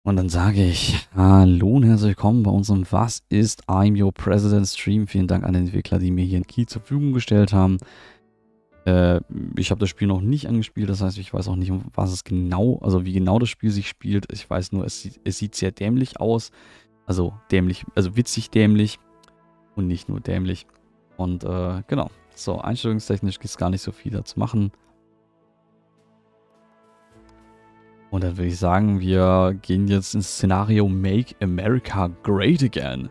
Und dann sage ich, hallo und herzlich willkommen bei unserem Was ist I'm Your President Stream. Vielen Dank an den Entwickler, die mir hier einen Key zur Verfügung gestellt haben. Ich habe das Spiel noch nicht angespielt, das heißt, ich weiß auch nicht, um was es genau, also wie genau das Spiel sich spielt. Ich weiß nur, es sieht sehr dämlich aus. Also dämlich, also witzig dämlich und nicht nur dämlich. Und genau, so einstellungstechnisch gibt es gar nicht so viel da zu machen. Und dann würde ich sagen, wir gehen jetzt ins Szenario Make America Great Again.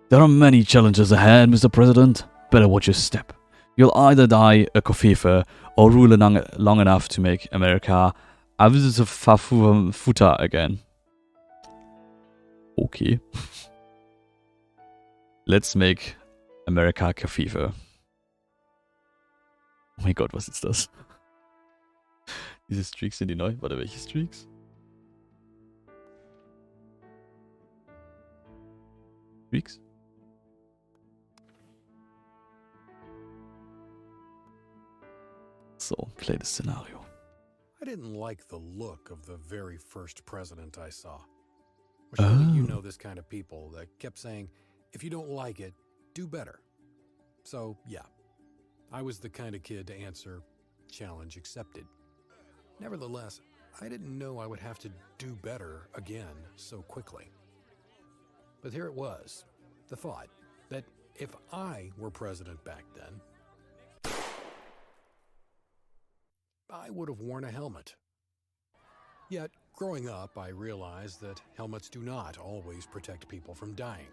There are many challenges ahead, Mr. President. Better watch your step. You'll either die a Kofefe or rule long enough to make America a futter again. Okay. Let's make America Kofefe. Oh mein Gott, was ist das? Diese Streaks sind die neu. Warte, welche Streaks? Streaks? So, play the scenario. I didn't like the look of the very first president I saw. Surely you know this kind of people that kept saying, if you don't like it, do better. So, yeah, I was the kind of kid to answer, challenge accepted. Nevertheless, I didn't know I would have to do better again so quickly. But here it was, the thought that if I were president back then, I would have worn a helmet. Yet, growing up, I realized that helmets do not always protect people from dying,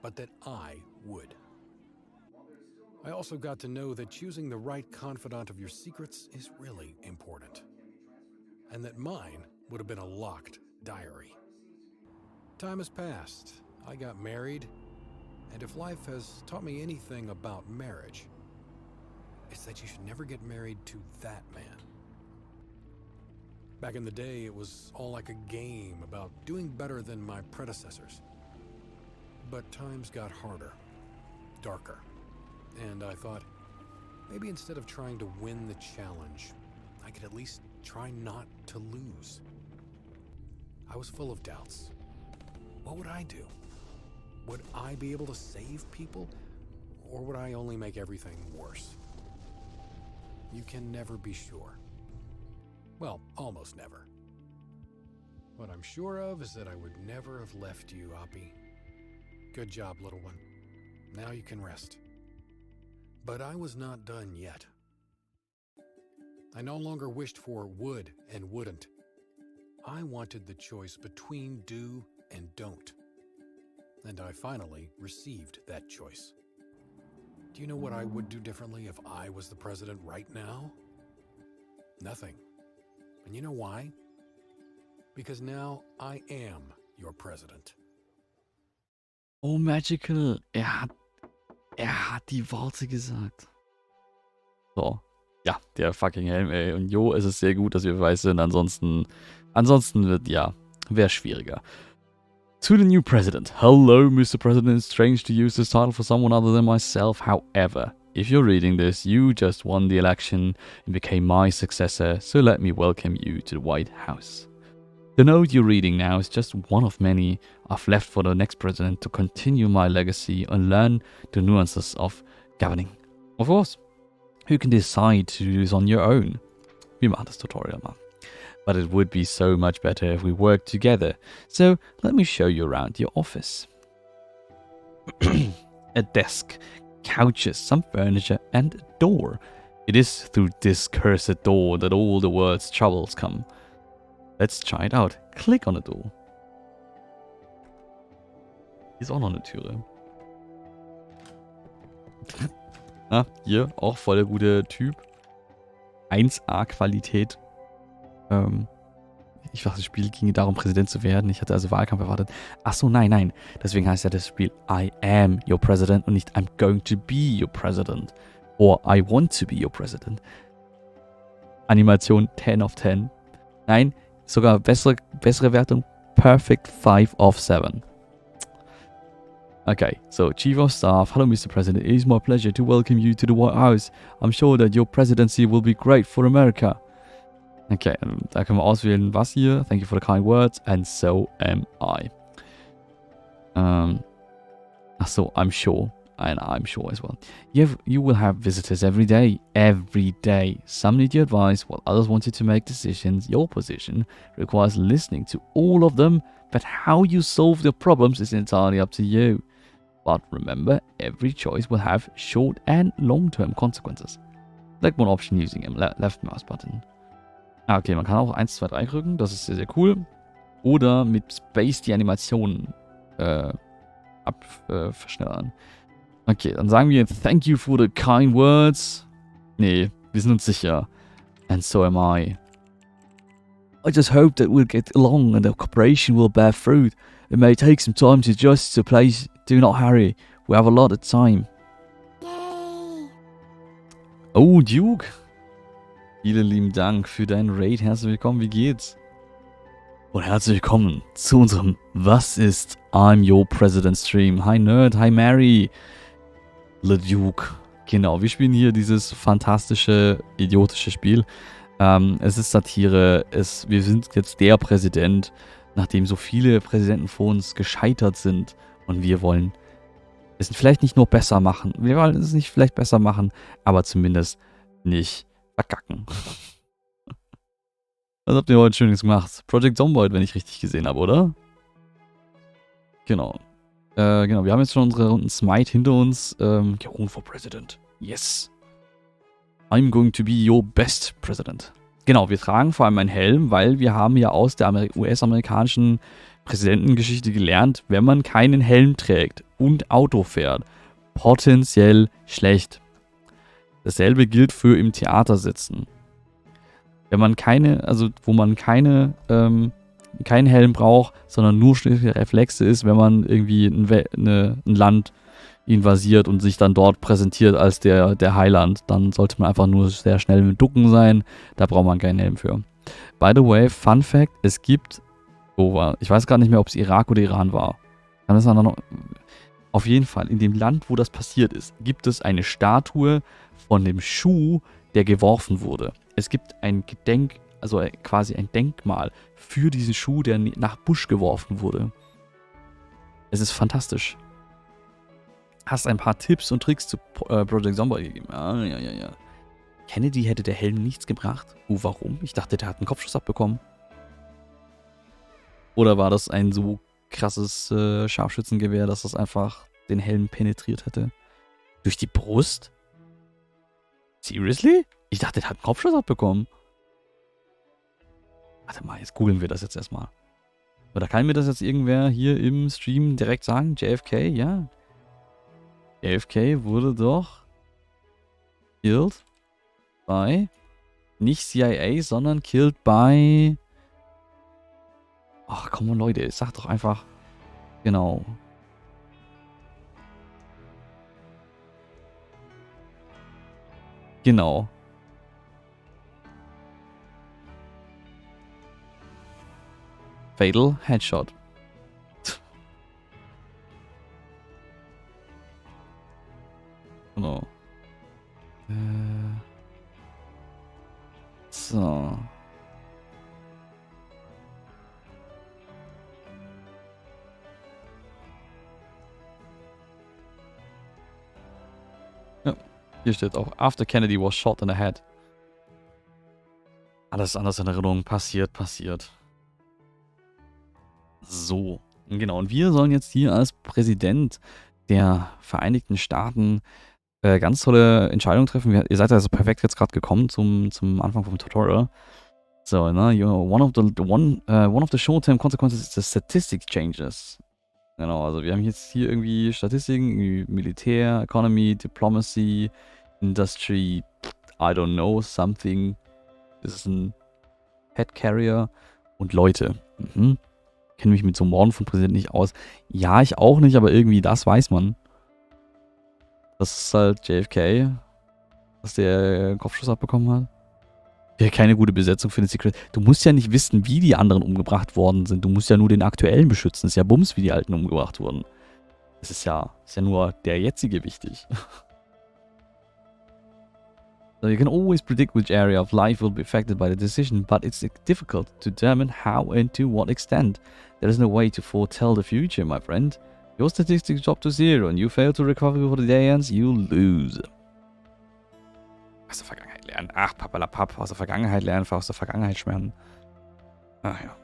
but that I would. I also got to know that choosing the right confidant of your secrets is really important, and that mine would have been a locked diary. Time has passed, I got married, and if life has taught me anything about marriage, it's that you should never get married to that man. Back in the day, it was all like a game about doing better than my predecessors. But times got harder, darker. And I thought, maybe instead of trying to win the challenge, I could at least try not to lose. I was full of doubts. What would I do? Would I be able to save people? Or would I only make everything worse? You can never be sure. Well, almost never. What I'm sure of is that I would never have left you, Oppie. Good job, little one. Now you can rest. But I was not done yet. I no longer wished for would and wouldn't. I wanted the choice between do and don't. And I finally received that choice. Do you know what I would do differently if I was the president right now? Nothing. And you know why? Because now I am your president. Oh, Magical. Er hat die Worte gesagt. So. Ja, der fucking Helm, ey. Und jo, es ist sehr gut, dass wir weiß sind. Ansonsten wird, ja, wäre schwieriger. To the new president. Hello, Mr. President. It's strange to use this title for someone other than myself. However, if you're reading this, you just won the election and became my successor, so let me welcome you to the White House. The note you're reading now is just one of many I've left for the next president to continue my legacy and learn the nuances of governing. Of course, you can decide to do this on your own. Wir machen das Tutorial mal. But it would be so much better if we worked together. So let me show you around your office. A desk, couches, some furniture, and a door. It is through this cursed door that all the world's troubles come. Let's try it out. Click on the door. Hier ist auch noch eine Türe. Na, hier auch voll der gute Typ. 1A Qualität. Ich dachte, das Spiel ging darum, Präsident zu werden. Ich hatte also Wahlkampf erwartet. Achso, nein. Deswegen heißt ja das Spiel I am your president und nicht I'm going to be your president. Or I want to be your president. Animation 10 of 10. Nein, sogar bessere Wertung. Perfect 5 of 7. Okay, so Chief of Staff, hello Mr. President, it is my pleasure to welcome you to the White House. I'm sure that your presidency will be great for America. Okay, da können wir auswählen, was hier. Thank you for the kind words, and so am I. Ach so, I'm sure. And I'm sure as well. You will have visitors every day. Every day. Some need your advice, while others want you to make decisions. Your position requires listening to all of them, but how you solve their problems is entirely up to you. But remember, every choice will have short and long-term consequences. Select one option using a left mouse button. Okay, man kann auch 1, 2, 3 drücken. Das ist sehr, sehr cool. Oder mit Space die Animationen verschnellern. Okay, dann sagen wir Thank you for the kind words. Nee, wir sind uns sicher. And so am I. I just hope that we'll get along and the cooperation will bear fruit. It may take some time to adjust to place. Do not hurry. We have a lot of time. Yay! Oh, Duke. Vielen lieben Dank für deinen Raid. Herzlich willkommen, wie geht's? Und herzlich willkommen zu unserem Was ist I'm Your President Stream. Hi Nerd, hi Mary. Le Duke. Genau, wir spielen hier dieses fantastische, idiotische Spiel. Es ist Satire. Wir sind jetzt der Präsident, nachdem so viele Präsidenten vor uns gescheitert sind. Und wir wollen es vielleicht nicht nur besser machen. Wir wollen es nicht vielleicht besser machen, aber zumindest nicht verkacken. Was habt ihr heute Schönes gemacht? Project Zomboid, wenn ich richtig gesehen habe, oder? Genau. Genau, wir haben jetzt schon unsere Runden Smite hinter uns. Run for President. Yes. I'm going to be your best President. Genau, wir tragen vor allem einen Helm, weil wir haben ja aus der US-amerikanischen Präsidentengeschichte gelernt, wenn man keinen Helm trägt und Auto fährt, potenziell schlecht. Dasselbe gilt für im Theater sitzen. Wenn man wo man keinen Helm braucht, sondern nur schlichte Reflexe ist, wenn man irgendwie ein Land invasiert und sich dann dort präsentiert als der Heiland, dann sollte man einfach nur sehr schnell mit Ducken sein, da braucht man keinen Helm für. By the way, Fun Fact, es gibt, ich weiß gar nicht mehr, ob es Irak oder Iran war. Auf jeden Fall, in dem Land, wo das passiert ist, gibt es eine Statue von dem Schuh, der geworfen wurde. Es gibt ein quasi ein Denkmal für diesen Schuh, der nach Bush geworfen wurde. Es ist fantastisch. Hast ein paar Tipps und Tricks zu Project Zomboid gegeben. Ja. Kennedy hätte der Helm nichts gebracht. Warum? Ich dachte, der hat einen Kopfschuss abbekommen. Oder war das ein so krasses Scharfschützengewehr, dass das einfach den Helm penetriert hätte? Durch die Brust? Seriously? Ich dachte, der hat einen Kopfschuss abbekommen. Warte mal, jetzt googeln wir das jetzt erstmal. Oder kann mir das jetzt irgendwer hier im Stream direkt sagen? JFK, ja. JFK wurde doch killed by nicht CIA, sondern killed by... Ach, komm on, Leute, sag doch einfach... Genau. Genau. Fatal Headshot. Genau. So. Ja, hier steht auch, after Kennedy was shot in the head. Alles anders in Erinnerung. Passiert. So. Genau. Und wir sollen jetzt hier als Präsident der Vereinigten Staaten ganz tolle Entscheidungen treffen. Ihr seid also perfekt jetzt gerade gekommen zum Anfang vom Tutorial. So, ne? One of the short-term consequences is the statistics changes. Genau, also wir haben jetzt hier irgendwie Statistiken, irgendwie Militär, Economy, Diplomacy, Industry, I don't know, something. Das ist ein Head Carrier und Leute. Kenne mich mit so Morden von Präsidenten nicht aus. Ja, ich auch nicht, aber irgendwie das weiß man. Das ist halt JFK, dass der Kopfschuss abbekommen hat. Wäre keine gute Besetzung für den Secret. Du musst ja nicht wissen, wie die anderen umgebracht worden sind. Du musst ja nur den aktuellen beschützen. Es ist ja Bums, wie die alten umgebracht wurden. Es ist ja nur der jetzige wichtig. So you can always predict which area of life will be affected by the decision, but it's difficult to determine how and to what extent. There is no way to foretell the future, my friend. Your statistics drop to 0 and you fail to recover before the day ends, you lose. Aus der Vergangenheit lernen. Ach, papalapap. Aus der Vergangenheit lernen, aus der Vergangenheit schwärmen. Ach ja.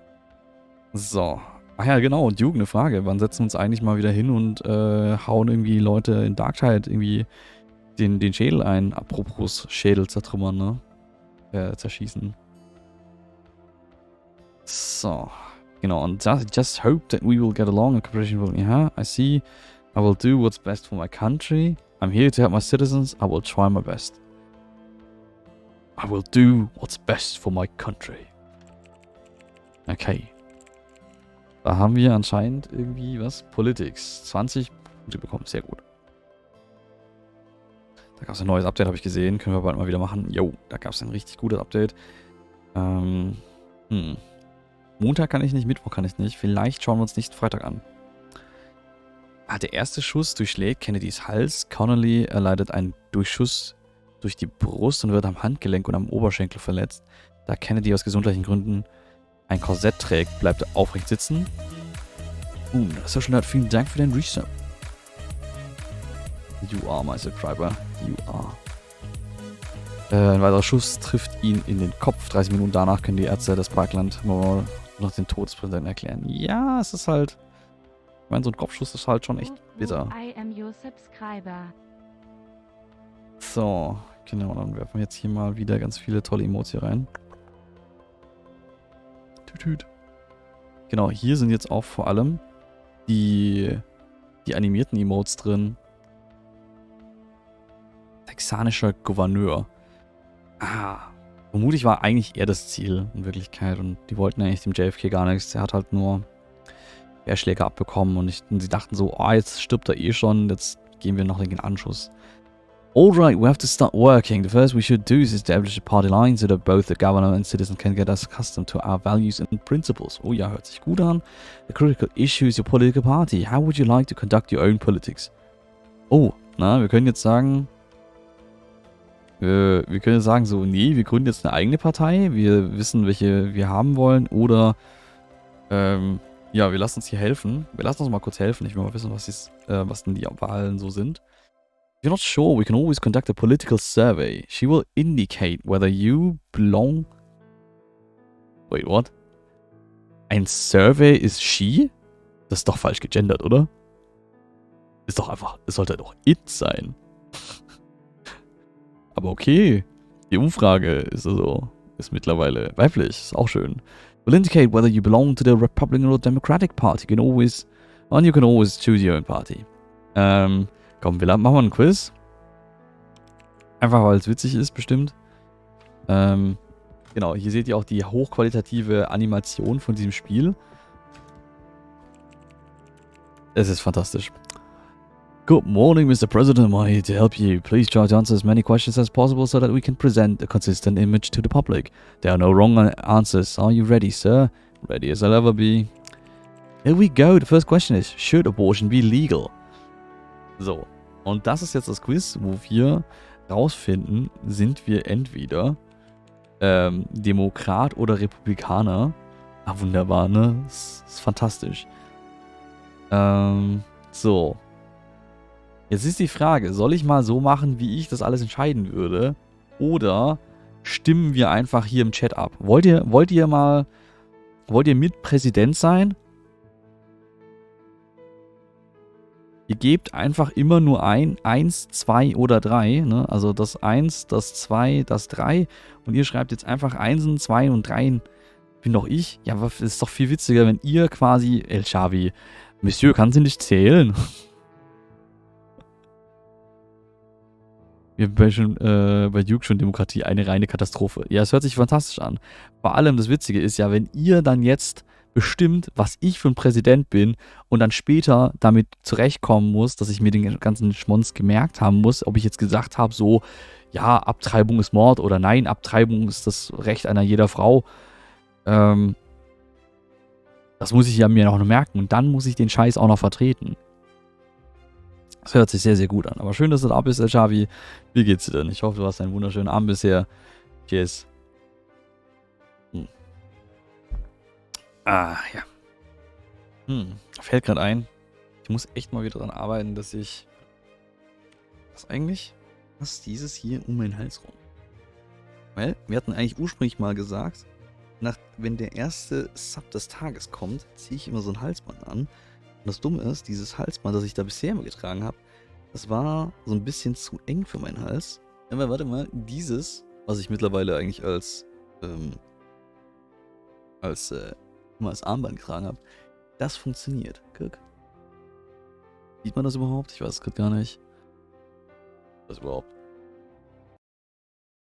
So. Ach ja, genau. Und Duke, eine Frage. Wann setzen wir uns eigentlich mal wieder hin und hauen irgendwie Leute in Darktide irgendwie den Schädel ein? Apropos Schädel zertrümmern, ne? Zerschießen. So. Genau. Und just hope that we will get along in cooperation with... Yeah, I see. I will do what's best for my country. I'm here to help my citizens. I will try my best. I will do what's best for my country. Okay. Da haben wir anscheinend irgendwie was? Politics. 20 Punkte bekommen. Sehr gut. Da gab es ein neues Update, habe ich gesehen. Können wir bald mal wieder machen. Jo, da gab es ein richtig gutes Update. Montag kann ich nicht, Mittwoch kann ich nicht. Vielleicht schauen wir uns nicht Freitag an. Der erste Schuss durchschlägt Kennedys Hals. Connolly erleidet einen Durchschuss durch die Brust und wird am Handgelenk und am Oberschenkel verletzt. Da Kennedy aus gesundheitlichen Gründen ein Korsett trägt, bleibt er aufrecht sitzen. Social Nerd, vielen Dank für den Resub. You are my subscriber. You are. Ein weiterer Schuss trifft ihn in den Kopf. 30 Minuten danach können die Ärzte des Parkland noch den Tod des Präsidenten erklären. Ja, es ist halt... Ich meine, so ein Kopfschuss ist halt schon echt bitter. I am your subscriber. So, genau, dann werfen wir jetzt hier mal wieder ganz viele tolle Emotes hier rein. Tütüt. Genau, hier sind jetzt auch vor allem die animierten Emotes drin. Texanischer Gouverneur. Vermutlich war eigentlich eher das Ziel in Wirklichkeit und die wollten eigentlich dem JFK gar nichts. Er hat halt nur Querschläge abbekommen und sie dachten so, jetzt stirbt er eh schon, jetzt geben wir noch den Anschuss. Alright, we have to start working. The first we should do is establish a party line so that both the governor and citizens can get accustomed to our values and principles. Oh ja, hört sich gut an. The critical issue is your political party. How would you like to conduct your own politics? Oh, wir können jetzt sagen... Wir können jetzt sagen so, nee, wir gründen jetzt eine eigene Partei. Wir wissen, welche wir haben wollen. Oder, ja, wir lassen uns hier helfen. Wir lassen uns mal kurz helfen. Ich will mal wissen, was denn die Wahlen so sind. If you're not sure, we can always conduct a political survey. She will indicate whether you belong... Wait, what? Ein Survey ist she? Das ist doch falsch gegendert, oder? Ist doch einfach... Es sollte doch it sein. Aber okay. Die Umfrage ist mittlerweile weiblich. Ist auch schön. Will indicate whether you belong to the Republican or Democratic Party. You can always choose your own party. Komm, machen wir einen Quiz. Einfach, weil es witzig ist, bestimmt. Genau, hier seht ihr auch die hochqualitative Animation von diesem Spiel. Es ist fantastisch. Good morning, Mr. President. I'm here to help you. Please try to answer as many questions as possible so that we can present a consistent image to the public. There are no wrong answers. Are you ready, sir? Ready as I'll ever be. Here we go. The first question is, should abortion be legal? So, und das ist jetzt das Quiz, wo wir rausfinden, sind wir entweder Demokrat oder Republikaner. Wunderbar, ne? Das ist fantastisch. So. Jetzt ist die Frage, soll ich mal so machen, wie ich das alles entscheiden würde? Oder stimmen wir einfach hier im Chat ab? Wollt ihr mit Präsident sein? Ihr gebt einfach immer nur 1, 2 oder 3. Ne? Also das 1, das 2, das 3. Und ihr schreibt jetzt einfach 1, 2 und 3. Bin doch ich. Ja, aber es ist doch viel witziger, wenn ihr quasi... El Xavi, Monsieur, kann sie nicht zählen? Wir haben bei Duke schon Demokratie, eine reine Katastrophe. Ja, es hört sich fantastisch an. Vor allem das Witzige ist ja, wenn ihr dann jetzt bestimmt, was ich für ein Präsident bin und dann später damit zurechtkommen muss, dass ich mir den ganzen Schmonz gemerkt haben muss, ob ich jetzt gesagt habe, so, ja, Abtreibung ist Mord oder nein, Abtreibung ist das Recht einer jeder Frau. Das muss ich ja mir noch merken und dann muss ich den Scheiß auch noch vertreten. Das hört sich sehr, sehr gut an. Aber schön, dass du da bist, Xavi. Wie geht's dir denn? Ich hoffe, du hast einen wunderschönen Abend bisher. Cheers. Ja. Fällt gerade ein. Ich muss echt mal wieder daran arbeiten, dass ich... Was ist dieses hier um meinen Hals rum? Weil wir hatten eigentlich ursprünglich mal gesagt, wenn der erste Sub des Tages kommt, ziehe ich immer so ein Halsband an. Und das Dumme ist, dieses Halsband, das ich da bisher immer getragen habe, das war so ein bisschen zu eng für meinen Hals. Aber warte mal, dieses, was ich mittlerweile eigentlich immer als Armband getragen habe, das funktioniert. Guck. Sieht man das überhaupt? Ich weiß es gerade gar nicht. Was überhaupt?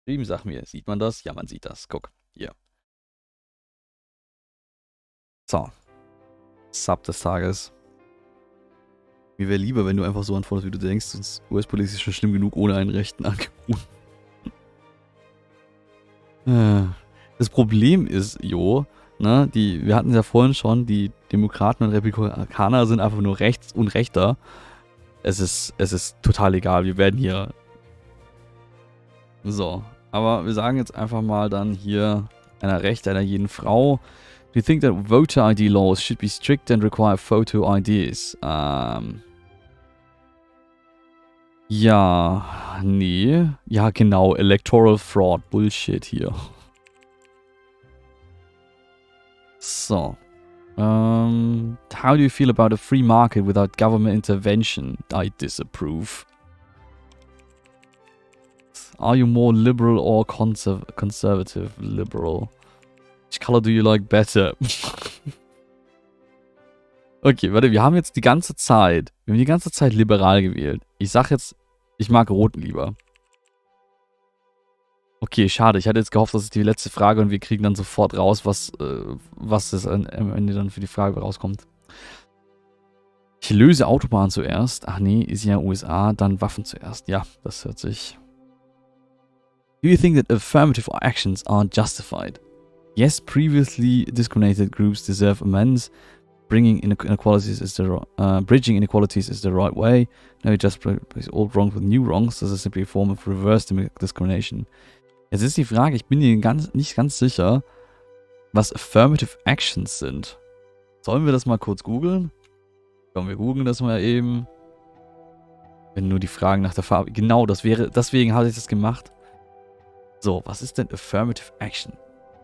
Stream, sag mir, sieht man das? Ja, man sieht das. Guck, hier. So. Sub des Tages. Mir wäre lieber, wenn du einfach so antwortest, wie du denkst, sonst US-Politik ist schon schlimm genug ohne einen rechten Angebot. Das Problem ist, ne, wir hatten es ja vorhin schon, die Demokraten und Republikaner sind einfach nur rechts und rechter. Es ist total egal, wir werden hier... So, aber wir sagen jetzt einfach mal dann hier einer Recht, einer jeden Frau. Do you think that voter ID laws should be strict and require photo IDs? Ja, nee. Ja, genau, Electoral Fraud, Bullshit hier. So. How do you feel about a free market without government intervention? I disapprove. Are you more liberal or conservative liberal? Which color do you like better? Okay, warte, wir haben jetzt die ganze Zeit liberal gewählt. Ich sag jetzt, ich mag Rot lieber. Okay, schade. Ich hatte jetzt gehofft, das ist die letzte Frage und wir kriegen dann sofort raus, was das am Ende dann für die Frage rauskommt. Ich löse Autobahn zuerst. Ach nee, ist ja USA, dann Waffen zuerst. Ja, das hört sich... Do you think that affirmative actions are justified? Yes, previously discriminated groups deserve amends. Bridging inequalities is the right way. No, just replace old wrongs with new wrongs. This is simply a form of reverse discrimination. Jetzt ist die Frage, ich bin mir nicht ganz sicher, was affirmative actions sind. Sollen wir das mal kurz googeln? Komm, wir googeln das mal eben. Wenn nur die Fragen nach der Farbe... Genau, deswegen habe ich das gemacht. So, was ist denn affirmative action?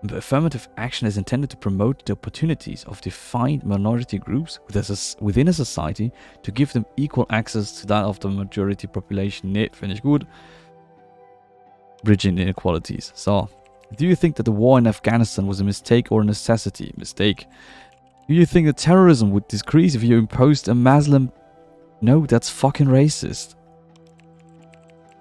Affirmative action is intended to promote the opportunities of defined minority groups within a society to give them equal access to that of the majority population. Nee, finde ich gut. Bridging inequalities. So. Do you think that the war in Afghanistan was a mistake or a necessity? Mistake. Do you think that terrorism would decrease if you imposed a Muslim... No, that's fucking racist.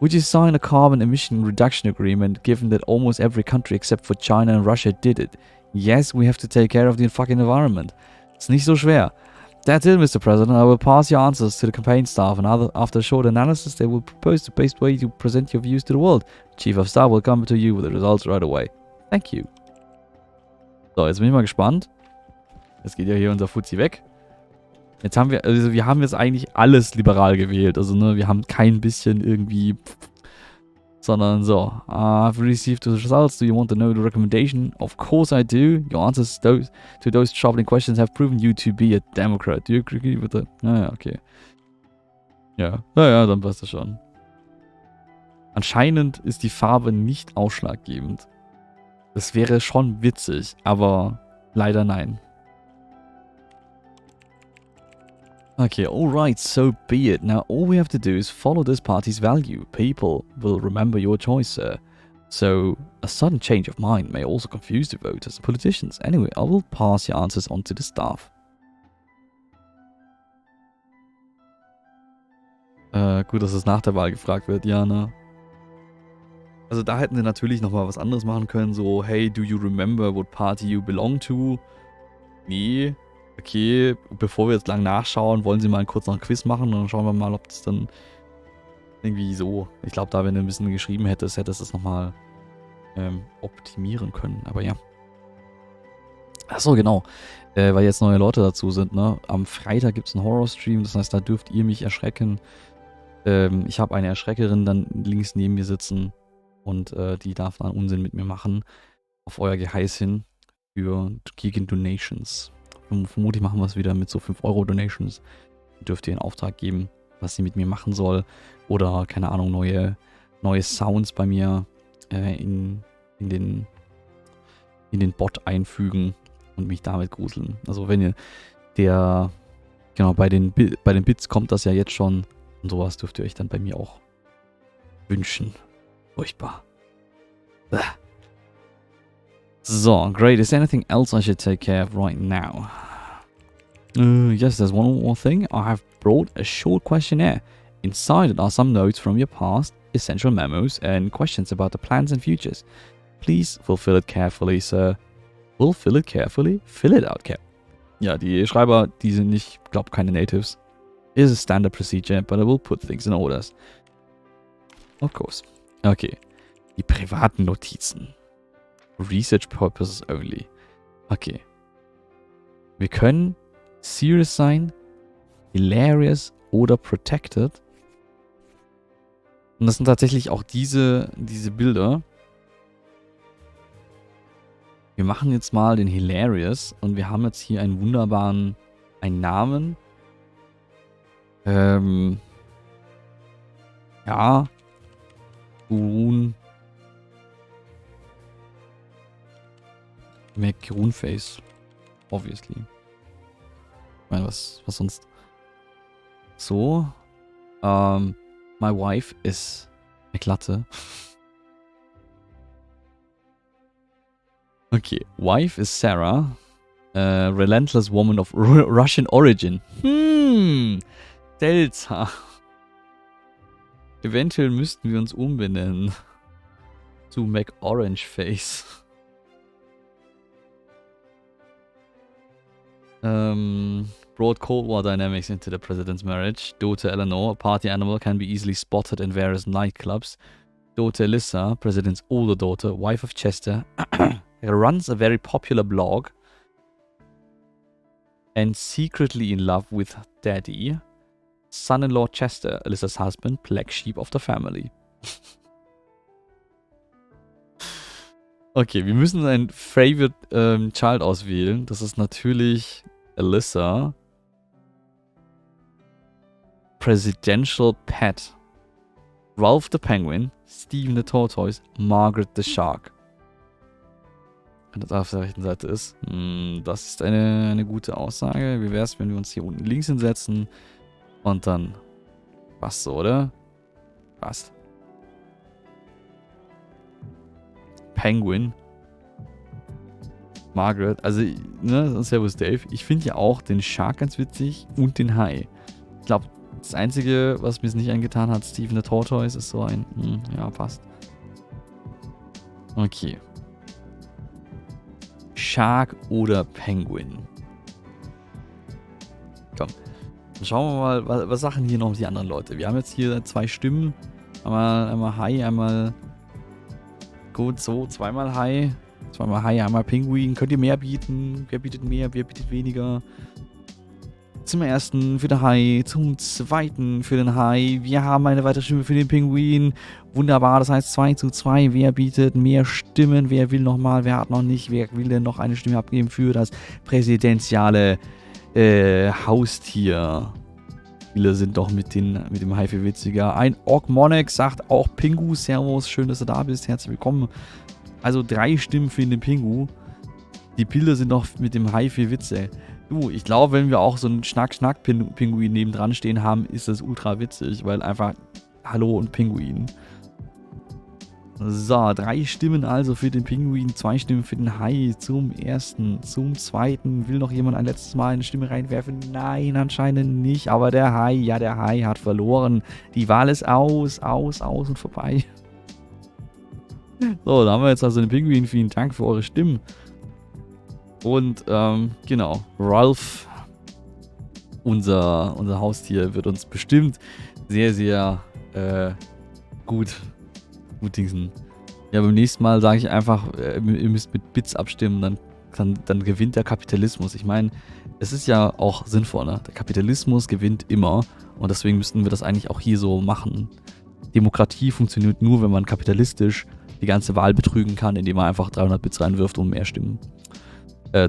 Would you sign a carbon emission reduction agreement given that almost every country except for China and Russia did it? Yes, we have to take care of the fucking environment. Ist nicht so schwer. That's it, Mr. President. I will pass your answers to the campaign staff and after a short analysis they will propose the best way to present your views to the world. Chief of Staff will come to you with the results right away. Thank you. So, jetzt bin ich mal gespannt. Jetzt geht ja hier unser Fuzzi weg. Jetzt haben wir haben jetzt eigentlich alles liberal gewählt. Also, ne, wir haben kein bisschen irgendwie, sondern so. I've received the results. Do you want to know the recommendation? Of course I do. Your answers to those troubling questions have proven you to be a Democrat. Do you agree with that? Naja, okay. Ja, dann passt das schon. Anscheinend ist die Farbe nicht ausschlaggebend. Das wäre schon witzig, aber leider nein. Okay, alright, so be it. Now all we have to do is follow this party's value. People will remember your choice, sir. So, a sudden change of mind may also confuse the voters and politicians. Anyway, I will pass your answers on to the staff. Gut, dass es nach der Wahl gefragt wird, ja, ne? Also da hätten sie natürlich nochmal was anderes machen können, so, hey, do you remember what party you belong to? Nee. Okay, bevor wir jetzt lang nachschauen, wollen sie mal kurz noch ein Quiz machen und dann schauen wir mal, ob das dann irgendwie so... Ich glaube, da, wenn du ein bisschen geschrieben hättest, hättest du es nochmal optimieren können, aber ja. Achso, genau, weil jetzt neue Leute dazu sind, ne? Am Freitag gibt es einen Horror-Stream, das heißt, da dürft ihr mich erschrecken. Ich habe eine Erschreckerin dann links neben mir sitzen und die darf dann Unsinn mit mir machen. Auf euer Geheiß hin gegen Donations. Vermutlich machen wir es wieder mit so 5€ Donations. Dürft ihr in Auftrag geben, was sie mit mir machen soll. Oder, keine Ahnung, neue Sounds bei mir in den Bot einfügen und mich damit gruseln. Also wenn ihr genau, bei den Bits kommt das ja jetzt schon. Und sowas dürft ihr euch dann bei mir auch wünschen. Furchtbar. Bäh. So, great. Is there anything else I should take care of right now? Yes, there's one more thing. I have brought a short questionnaire. Inside it are some notes from your past, essential memos, and questions about the plans and futures. Please fulfill it carefully, sir. Fulfill it carefully? Fill it out carefully. Ja, die Schreiber, die sind nicht, glaube keine Natives. It is a standard procedure, but I will put things in orders. Of course. Okay. Die privaten Notizen. Research purposes only. Okay. Wir können serious sein, hilarious oder protected. Und das sind tatsächlich auch diese Bilder. Wir machen jetzt mal den hilarious und wir haben jetzt hier einen wunderbaren, einen Namen. Ja. Macaroon-Face. Obviously. Ich meine, was sonst? So. My wife is eine Glatte. Okay. Wife is Sarah. Relentless woman of Russian origin. Seltsam. Eventuell müssten wir uns umbenennen. Zu Mac Orange Face. Brought Cold War dynamics into the president's marriage. Daughter Eleanor, a party animal, can be easily spotted in various nightclubs. Daughter Alyssa, president's older daughter, wife of Chester, runs a very popular blog. And secretly in love with Daddy. Son-in-law Chester, Alyssa's husband, black sheep of the family. Okay, wir müssen ein Favorite Child auswählen. Das ist natürlich Alyssa. Presidential Pet. Ralph the Penguin, Stephen the Tortoise, Margaret the Shark. Wenn das auf der rechten Seite ist. Das ist eine gute Aussage. Wie wäre es, wenn wir uns hier unten links hinsetzen und dann passt so, oder? Passt. Penguin. Margaret. Also, ne, Servus Dave. Ich finde ja auch den Shark ganz witzig und den Hai. Ich glaube, das Einzige, was mir es nicht angetan hat, Stephen the Tortoise, ist so ein... ja, passt. Okay. Shark oder Penguin? Komm. Dann schauen wir mal, was sagen hier noch die anderen Leute. Wir haben jetzt hier 2 Stimmen. Einmal Hai, einmal... Gut, so, zweimal Hai. Zweimal Hai, einmal Pinguin. Könnt ihr mehr bieten? Wer bietet mehr? Wer bietet weniger? Zum ersten für den Hai, zum zweiten für den Hai. Wir haben eine weitere Stimme für den Pinguin. Wunderbar, das heißt 2:2. Wer bietet mehr Stimmen? Wer will nochmal? Wer hat noch nicht? Wer will denn noch eine Stimme abgeben für das präsidentiale Haustier? Viele sind doch mit dem Hai viel witziger. Ein Ork-Monek sagt auch Pingu. Servus, schön, dass du da bist. Herzlich willkommen. Also 3 Stimmen für den Pingu. Die Bilder sind doch mit dem Hai viel witziger. Du, ich glaube, wenn wir auch so einen Schnack-Schnack-Pinguin nebendran stehen haben, ist das ultra witzig, weil einfach Hallo und Pinguin. So, 3 Stimmen also für den Pinguin, 2 Stimmen für den Hai zum ersten, zum zweiten. Will noch jemand ein letztes Mal eine Stimme reinwerfen? Nein, anscheinend nicht, aber der Hai hat verloren. Die Wahl ist aus und vorbei. So, da haben wir jetzt also den Pinguin. Vielen Dank für eure Stimmen. Und, genau, Ralph, unser Haustier, wird uns bestimmt sehr, sehr gut dingsen. Ja, beim nächsten Mal sage ich einfach, ihr müsst mit Bits abstimmen, dann gewinnt der Kapitalismus. Ich meine, es ist ja auch sinnvoll, ne? Der Kapitalismus gewinnt immer Und deswegen müssten wir das eigentlich auch hier so machen. Demokratie funktioniert nur, wenn man kapitalistisch die ganze Wahl betrügen kann, indem man einfach 300 Bits reinwirft, um mehr Stimmen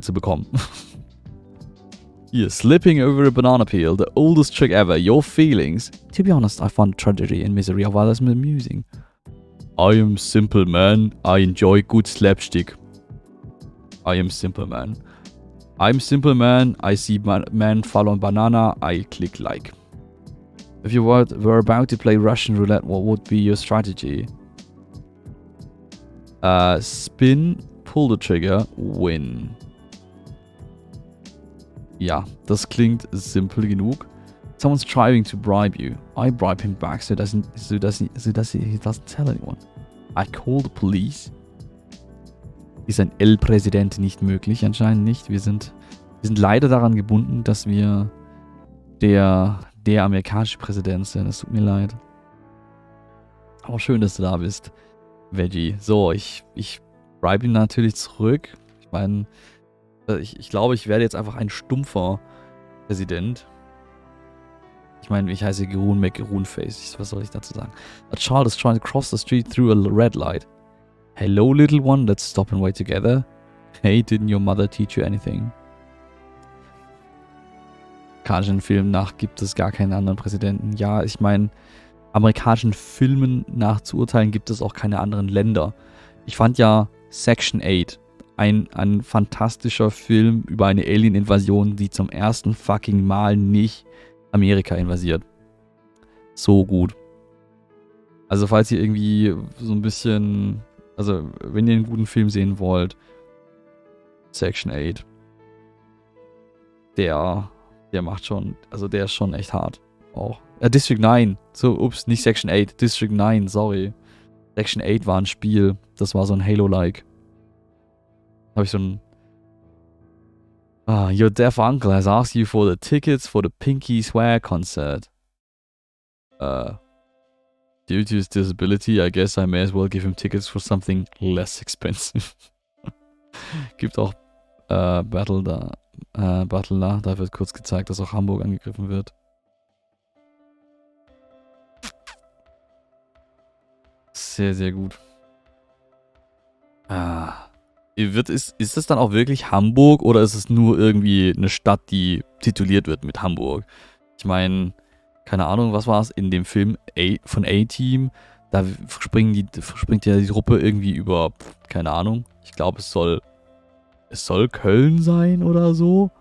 zu bekommen. Here, slipping over a banana peel, the oldest trick ever, your feelings. To be honest, I find tragedy and misery of others amusing. I am simple man, I enjoy good slapstick. I am simple man. I'm simple man, I see man fall on banana, I click like. If you were about to play Russian roulette, what would be your strategy? Spin, pull the trigger, win. Ja, das klingt simpel genug. Someone's trying to bribe you. I bribe him back so he doesn't tell anyone. I call the police. Ist ein El-Präsident nicht möglich? Anscheinend nicht. Wir sind leider daran gebunden, dass wir der amerikanische Präsident sind. Es tut mir leid. Aber schön, dass du da bist, Veggie. So, ich bribe ihn natürlich zurück. Ich meine, ich glaube, ich werde jetzt einfach ein stumpfer Präsident. Ich meine, ich heiße Gerun McGerunface. Was soll ich dazu sagen? A child is trying to cross the street through a red light. Hello, little one, let's stop and wait together. Hey, didn't your mother teach you anything? Amerikanischen Filmen nach gibt es gar keinen anderen Präsidenten. Ja, ich meine, amerikanischen Filmen nach zu urteilen gibt es auch keine anderen Länder. Ich fand ja Section 8 ein fantastischer Film über eine Alien-Invasion, die zum ersten fucking Mal nicht Amerika invasiert. So gut. Also falls ihr irgendwie so ein bisschen, also wenn ihr einen guten Film sehen wollt, Section 8. Der macht schon, also der ist schon echt hart. Auch. District 9. So, ups, nicht Section 8. District 9, sorry. Section 8 war ein Spiel. Das war so ein Halo-like. Habe ich so ein... your deaf uncle has asked you for the tickets for the Pinky Swear concert. Due to his disability, I guess I may as well give him tickets for something less expensive. Gibt auch Battle da. Da wird kurz gezeigt, dass auch Hamburg angegriffen wird. Sehr, sehr gut. Ist das dann auch wirklich Hamburg oder ist es nur irgendwie eine Stadt, die tituliert wird mit Hamburg? Ich meine, keine Ahnung, was war es in dem Film von A-Team? Da springt ja die Truppe irgendwie über, keine Ahnung. Ich glaube, es soll Köln sein oder so.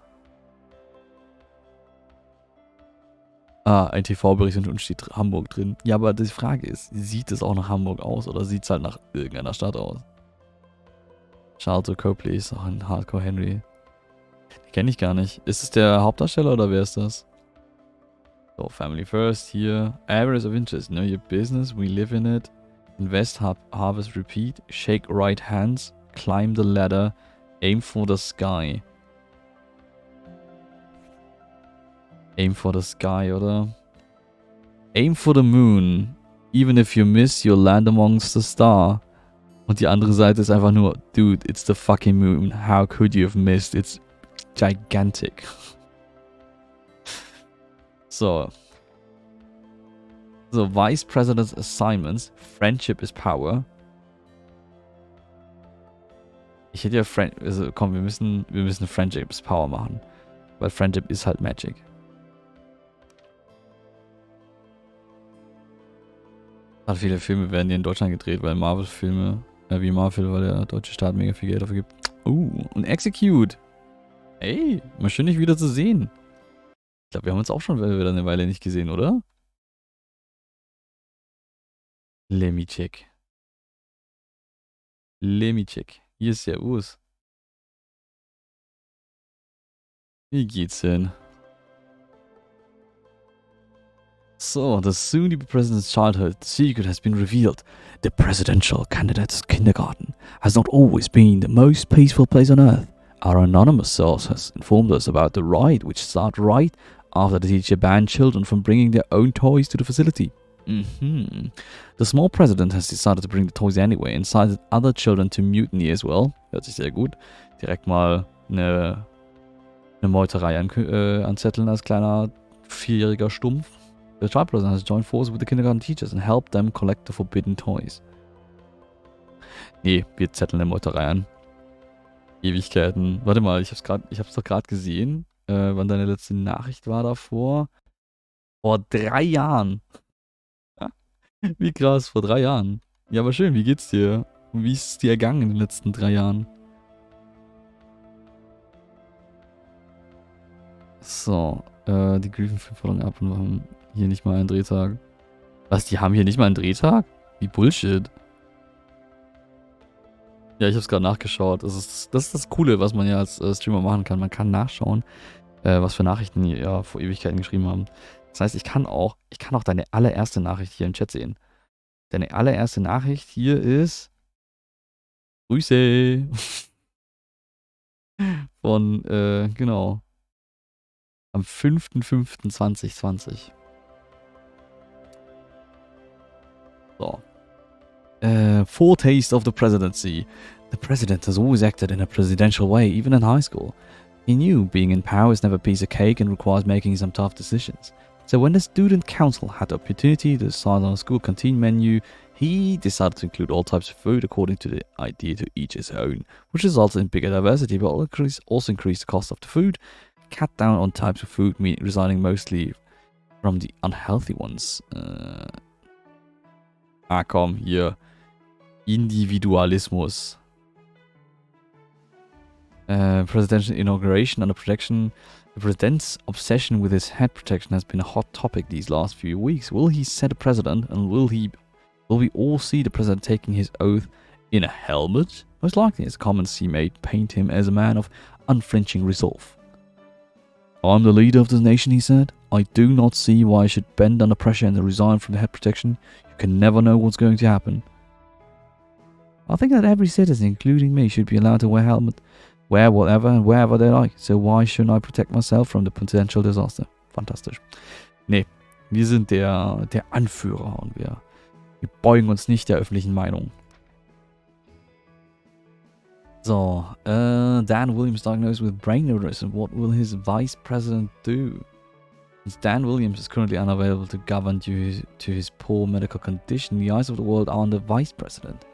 Ein TV-Bericht und steht Hamburg drin. Ja, aber die Frage ist, sieht es auch nach Hamburg aus oder sieht es halt nach irgendeiner Stadt aus? Charlotte Copley ist auch ein Hardcore Henry. Den kenne ich gar nicht. Ist es der Hauptdarsteller oder wer ist das? So, Family First hier. Areas of Interest. Know your business. We live in it. Invest, harvest, repeat. Shake right hands. Climb the ladder. Aim for the sky. Aim for the sky, oder? Aim for the moon. Even if you miss, you'll land amongst the star. Und die andere Seite ist einfach nur, dude, it's the fucking moon. How could you have missed? It's gigantic. So, Vice President's Assignments. Friendship is power. Ich hätte ja also komm, wir müssen Friendship is power machen. Weil Friendship ist halt Magic. Viele Filme werden hier in Deutschland gedreht, weil Marvel-Filme, weil der deutsche Staat mega viel Geld dafür gibt. Und Execute. Ey, mal schön dich wieder zu sehen. Ich glaube, wir haben uns auch schon wieder eine Weile nicht gesehen, oder? Let me check. Hier ist der Urs. Wie geht's denn? So, the soon-to-be president's childhood secret has been revealed. The presidential candidate's kindergarten has not always been the most peaceful place on earth. Our anonymous source has informed us about the riot which started right after the teacher banned children from bringing their own toys to the facility. The small president has decided to bring the toys anyway and incited other children to mutiny as well. Hört sich sehr gut. Direkt mal eine Meuterei anzetteln als kleiner 4-jähriger Stumpf. The tribe president has joined forces with the kindergarten teachers and helped them collect the forbidden toys. Nee, wir zetteln eine Meuterei an. Ewigkeiten. Warte mal, ich hab's doch gerade gesehen, wann deine letzte Nachricht war davor. Vor 3 Jahren. Wie krass, vor 3 Jahren. Ja, aber schön, wie geht's dir? Und wie ist es dir ergangen in den letzten 3 Jahren? So, die Griefen Forderung ab und wir haben hier nicht mal einen Drehtag. Was, die haben hier nicht mal einen Drehtag? Wie Bullshit. Ja, ich hab's gerade nachgeschaut. Das ist das Coole, was man ja als Streamer machen kann. Man kann nachschauen, was für Nachrichten die ja vor Ewigkeiten geschrieben haben. Das heißt, ich kann auch deine allererste Nachricht hier im Chat sehen. Deine allererste Nachricht hier ist Grüße von, genau, am 5.5.2020. So. Foretaste of the presidency. The president has always acted in a presidential way, even in high school. He knew being in power is never a piece of cake and requires making some tough decisions. So when the student council had the opportunity to decide on a school canteen menu, he decided to include all types of food according to the idea to each his own, which resulted in bigger diversity but also increased the cost of the food, cut down on types of food residing mostly from the unhealthy ones. Komm, hier. Individualismus. Presidential inauguration under protection. The president's obsession with his head protection has been a hot topic these last few weeks. Will he set a president, and will we all see the president taking his oath in a helmet? Most likely, as comments he made paint him as a man of unflinching resolve. I'm the leader of the nation, he said. I do not see why I should bend under pressure and resign from the head protection. You can never know what's going to happen. I think that every citizen, including me, should be allowed to wear a helmet, wear whatever and wherever they like. So why shouldn't I protect myself from the potential disaster? Fantastisch. Nee, wir sind der Anführer und wir beugen uns nicht der öffentlichen Meinung. So, Dan Williams diagnosed with brain aneurysm. What will his vice president do? Since Dan Williams is currently unavailable to govern due to his poor medical condition, the eyes of the world are on the vice president.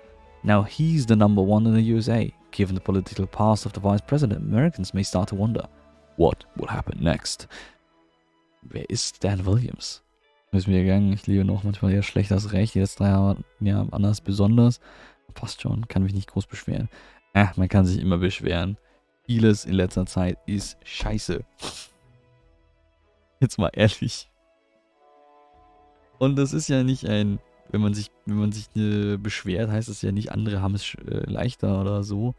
Now he's the number one in the USA. Given the political past of the vice president, Americans may start to wonder, what will happen next? Wer ist Dan Williams? Ist mir gegangen, ich liebe noch manchmal eher schlecht als recht. Die letzten 3 Jahre, ja, anders besonders. Passt schon, kann mich nicht groß beschweren. Man kann sich immer beschweren. Vieles in letzter Zeit ist scheiße. Jetzt mal ehrlich. Und das ist ja nicht ein, wenn man sich beschwert, heißt es ja nicht, andere haben es leichter oder so.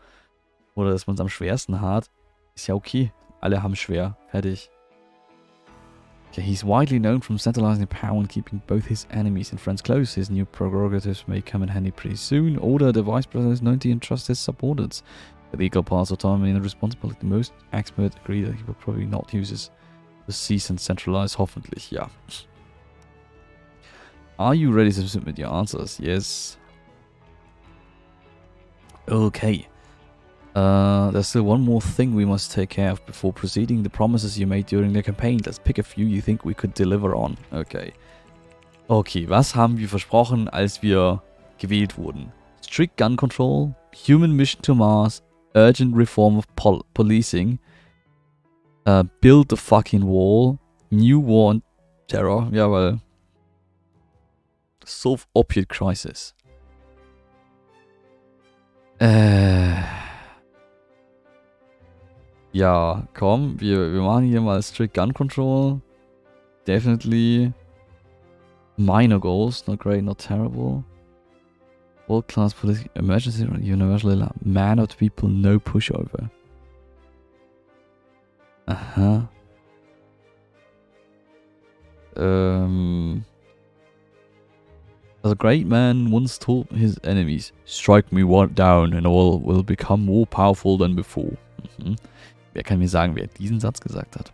Oder dass man es am schwersten hat. Ist ja okay. Alle haben es schwer. Fertig. Okay, he's widely known from centralizing power and keeping both his enemies and friends close. His new prerogatives may come in handy pretty soon. Oder the vice president is known to entrust his subordinates with equal parts of autonomy and responsibility. Most experts agree that he will probably not use the cease and centralize, hoffentlich, ja. Are you ready to submit your answers? Yes. Okay. There's still one more thing we must take care of before proceeding. The promises you made during the campaign. Let's pick a few you think we could deliver on. Okay. Okay, was haben wir versprochen, als wir gewählt wurden? Strict gun control, human mission to Mars, urgent reform of policing, build the fucking wall, new war on terror, jawohl. Solve opiate crisis. Ja, komm, wir machen hier mal strict gun control. Definitely. Minor goals, not great, not terrible. World class political emergency, universally man of the people, no pushover. Aha. As a great man once told his enemies, strike me one down and all will become more powerful than before. Mhm. Wer kann mir sagen, wer diesen Satz gesagt hat?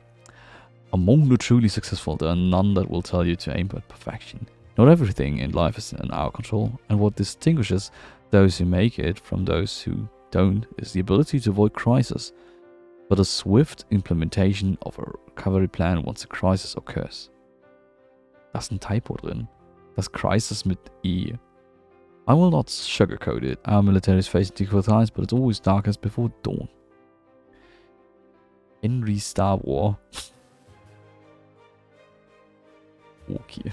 Among the truly successful, there are none that will tell you to aim at perfection. Not everything in life is in our control, and what distinguishes those who make it from those who don't is the ability to avoid crisis, but a swift implementation of a recovery plan once a crisis occurs. Da ist ein Typo drin. Das Crisis mit E. I will not sugarcoat it. Our military is facing difficult times, but it's always darkest before dawn. Henry Star War. Okay.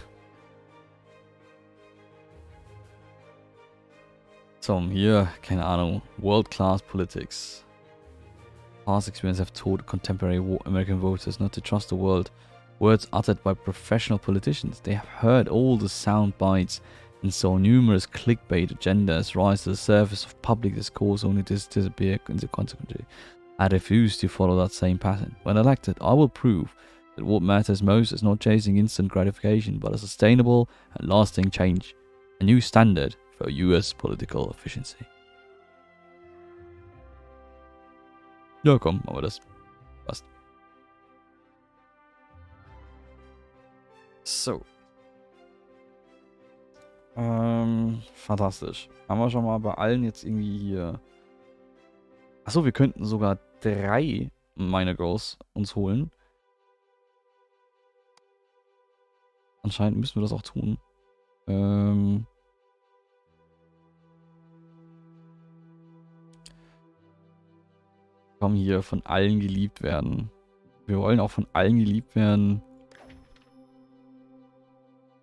So, hier, keine Ahnung. World-class politics. Past experience have taught contemporary American voters not to trust the words uttered by professional politicians. They have heard all the sound bites and saw numerous clickbait agendas rise to the surface of public discourse only to disappear consequently. I refuse to follow that same pattern. When elected, I will prove that what matters most is not chasing instant gratification, but a sustainable and lasting change. A new standard for US political efficiency. Ja, komm, machen wir das. Passt. So. Fantastisch. Haben wir schon mal bei allen jetzt irgendwie hier... Achso, wir könnten sogar 3 Minor Goals uns holen. Anscheinend müssen wir das auch tun. Komm hier, von allen geliebt werden. Wir wollen auch von allen geliebt werden.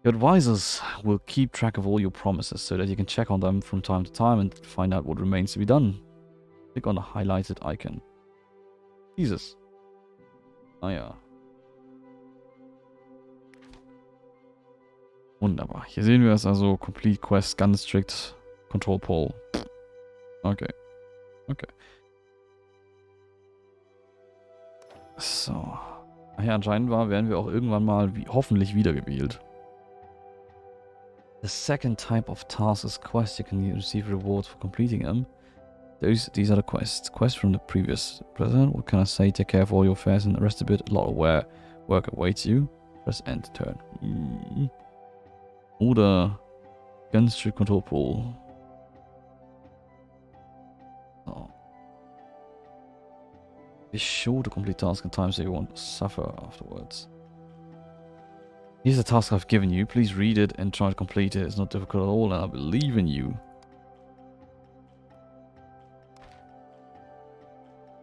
Your advisors will keep track of all your promises so that you can check on them from time to time and find out what remains to be done. Click on the highlighted icon. Dieses. Ah ja. Wunderbar. Hier sehen wir es also. Complete Quest, ganz strict Control Poll. Okay. Okay. So. Ach ja, anscheinend werden wir auch irgendwann mal hoffentlich wiedergewählt. The second type of task is quests. You can receive rewards for completing them. These are the quests. Quests from the previous president. What can I say? Take care of all your affairs and rest a bit. A lot of work awaits you. Press end to turn. Oder ganz strict control pool. Oh. Be sure to complete tasks in time so you won't suffer afterwards. Here's the task I've given you. Please read it and try to complete it. It's not difficult at all and I believe in you.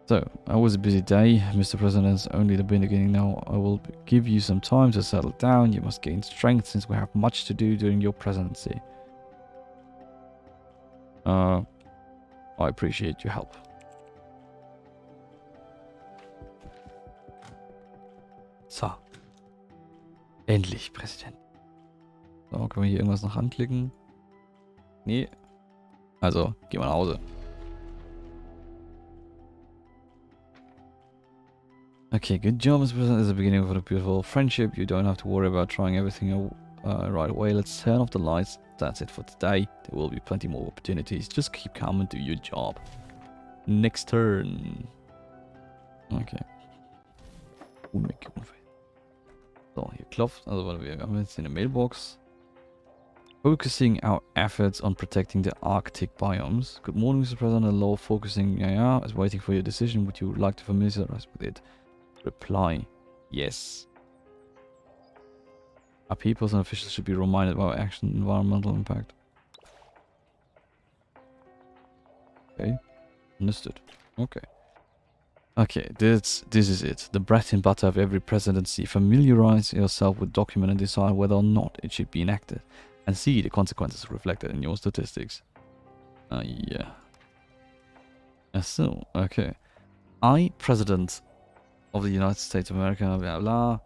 So, it was a busy day, Mr. President. It's only the beginning now. I will give you some time to settle down. You must gain strength since we have much to do during your presidency. I appreciate your help. So. Endlich, Präsident. So, können wir hier irgendwas noch anklicken? Nee. Also, gehen wir nach Hause. Okay, good job, Mr. President. This is the beginning of a beautiful friendship. You don't have to worry about trying everything right away. Let's turn off the lights. That's it for today. There will be plenty more opportunities. Just keep calm and do your job. Next turn. Okay. So, hier klopft. Also, warte, wir haben jetzt hier eine Mailbox. Focusing our efforts on protecting the Arctic biomes. Good morning, Mr. President. Hello, focusing. Yeah, is waiting for your decision. Would you like to familiarize with it? Reply. Yes. Our peoples and officials should be reminded of our action and environmental impact. Okay. Understood. Okay. Okay, this is it. The bread and butter of every presidency. Familiarize yourself with document and decide whether or not it should be enacted. And see the consequences reflected in your statistics. Yeah. So, okay. I, President of the United States of America, blah blah.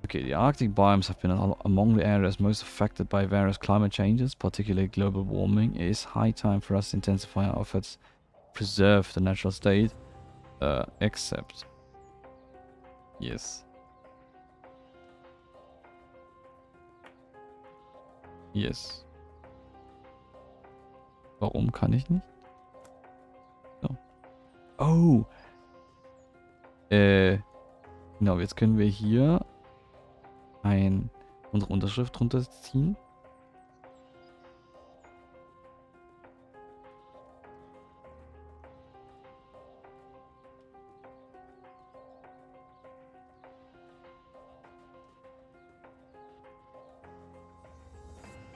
Okay, the Arctic biomes have been among the areas most affected by various climate changes, particularly global warming. It is high time for us to intensify our efforts to preserve the natural state. Except. Yes. Yes. Warum kann ich nicht? So. Oh! Genau, jetzt können wir hier unsere Unterschrift runterziehen.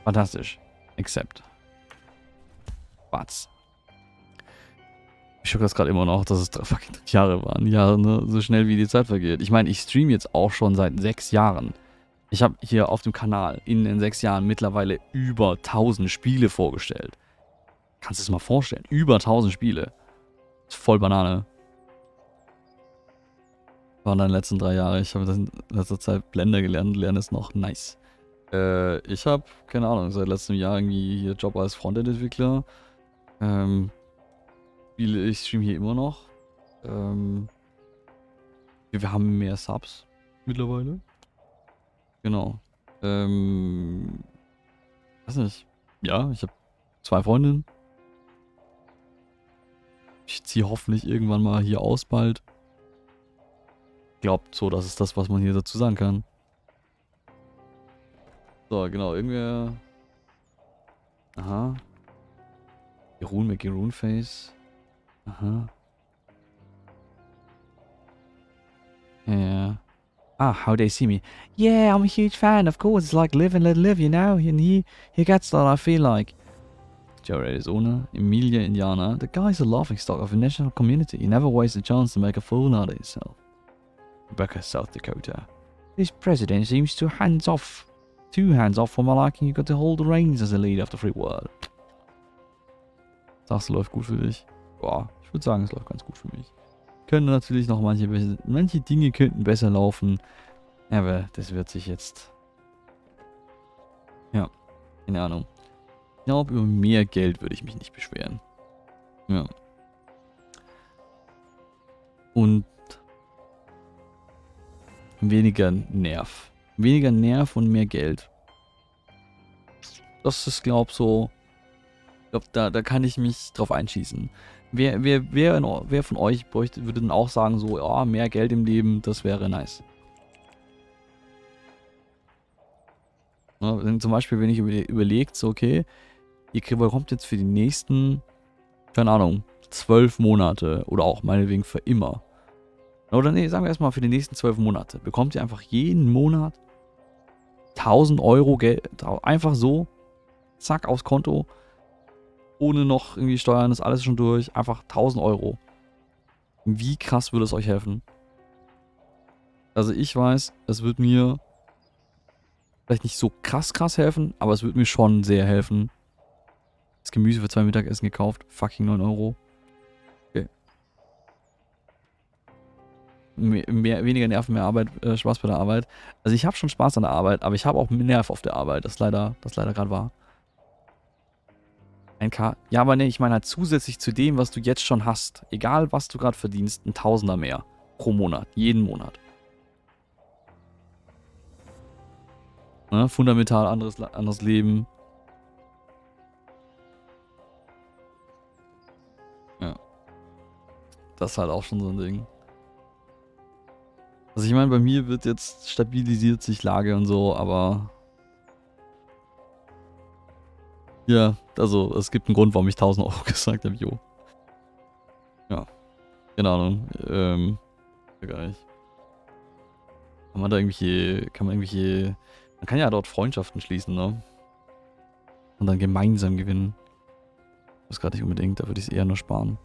Fantastisch. Accept. Was? Ich schocke das gerade immer noch, dass es fucking 3 Jahre waren. Ja, ne? So schnell wie die Zeit vergeht. Ich meine, ich streame jetzt auch schon seit 6 Jahren. Ich habe hier auf dem Kanal in den 6 Jahren mittlerweile über 1000 Spiele vorgestellt. Kannst du es mal vorstellen? Über 1000 Spiele. Ist voll Banane. Waren dann die letzten 3 Jahre. Ich habe in letzter Zeit Blender gelernt und lerne es noch. Nice. Ich habe, keine Ahnung, seit letztem Jahr irgendwie hier Job als Frontend-Entwickler. Ich streame hier immer noch. Wir haben mehr Subs mittlerweile. Genau. Weiß nicht. Ja, ich habe 2 Freundinnen. Ich ziehe hoffentlich irgendwann mal hier aus bald. Glaubt so, das ist das, was man hier dazu sagen kann. So, genau, irgendwer... Aha. Jeroen mit Jeroen-Face. Aha. Yeah. Ah, how they see me. Yeah, I'm a huge fan, of course. It's like live and let live, you know? And he gets that, I feel like. Joe, Arizona. Emilia, Indiana. The guy's a laughingstock of the national community. He never wastes a chance to make a fool out of himself. Rebecca, South Dakota. This president seems too hands-off. Too hands-off for my liking. You got to hold the reins as a leader of the free world. Sagst du, läuft gut für dich? Boah, ich würde sagen, es läuft ganz gut für mich. Können natürlich noch manche Dinge könnten besser laufen. Aber das wird sich jetzt... Ja, keine Ahnung. Ich glaube, über mehr Geld würde ich mich nicht beschweren. Ja. Und weniger Nerv. Weniger Nerv und mehr Geld. Das ist, glaube ich, so... Ich glaube, da kann ich mich drauf einschießen. Wer von euch würde dann auch sagen, so, ja, mehr Geld im Leben, das wäre nice. Ja, zum Beispiel, wenn ich überlegt, so, okay, ihr bekommt jetzt für die nächsten, keine Ahnung, 12 Monate oder auch meinetwegen für immer. Oder nee, sagen wir erstmal für die nächsten 12 Monate. Bekommt ihr einfach jeden Monat 1000 Euro Geld, einfach so, zack, aufs Konto. Ohne noch irgendwie Steuern, ist alles schon durch. Einfach 1000 Euro. Wie krass würde es euch helfen? Also ich weiß, es wird mir vielleicht nicht so krass helfen, aber es wird mir schon sehr helfen. Das Gemüse für 2 Mittagessen gekauft. Fucking 9 Euro. Okay. Weniger Nerven, mehr Arbeit, Spaß bei der Arbeit. Also ich habe schon Spaß an der Arbeit, aber ich habe auch Nerv auf der Arbeit. Das leider gerade war. 1K. Ja, aber ne, ich meine halt zusätzlich zu dem, was du jetzt schon hast, egal was du gerade verdienst, ein Tausender mehr pro Monat, jeden Monat. Ne? Fundamental anderes Leben. Ja. Das ist halt auch schon so ein Ding. Also ich meine, bei mir wird jetzt stabilisiert sich Lage und so, aber... Ja, also es gibt einen Grund, warum ich 1000 Euro gesagt habe, jo. Ja, keine Ahnung. Gar nicht. Kann man kann ja dort Freundschaften schließen, ne? Und dann gemeinsam gewinnen. Das gerade nicht unbedingt, da würde ich es eher nur sparen.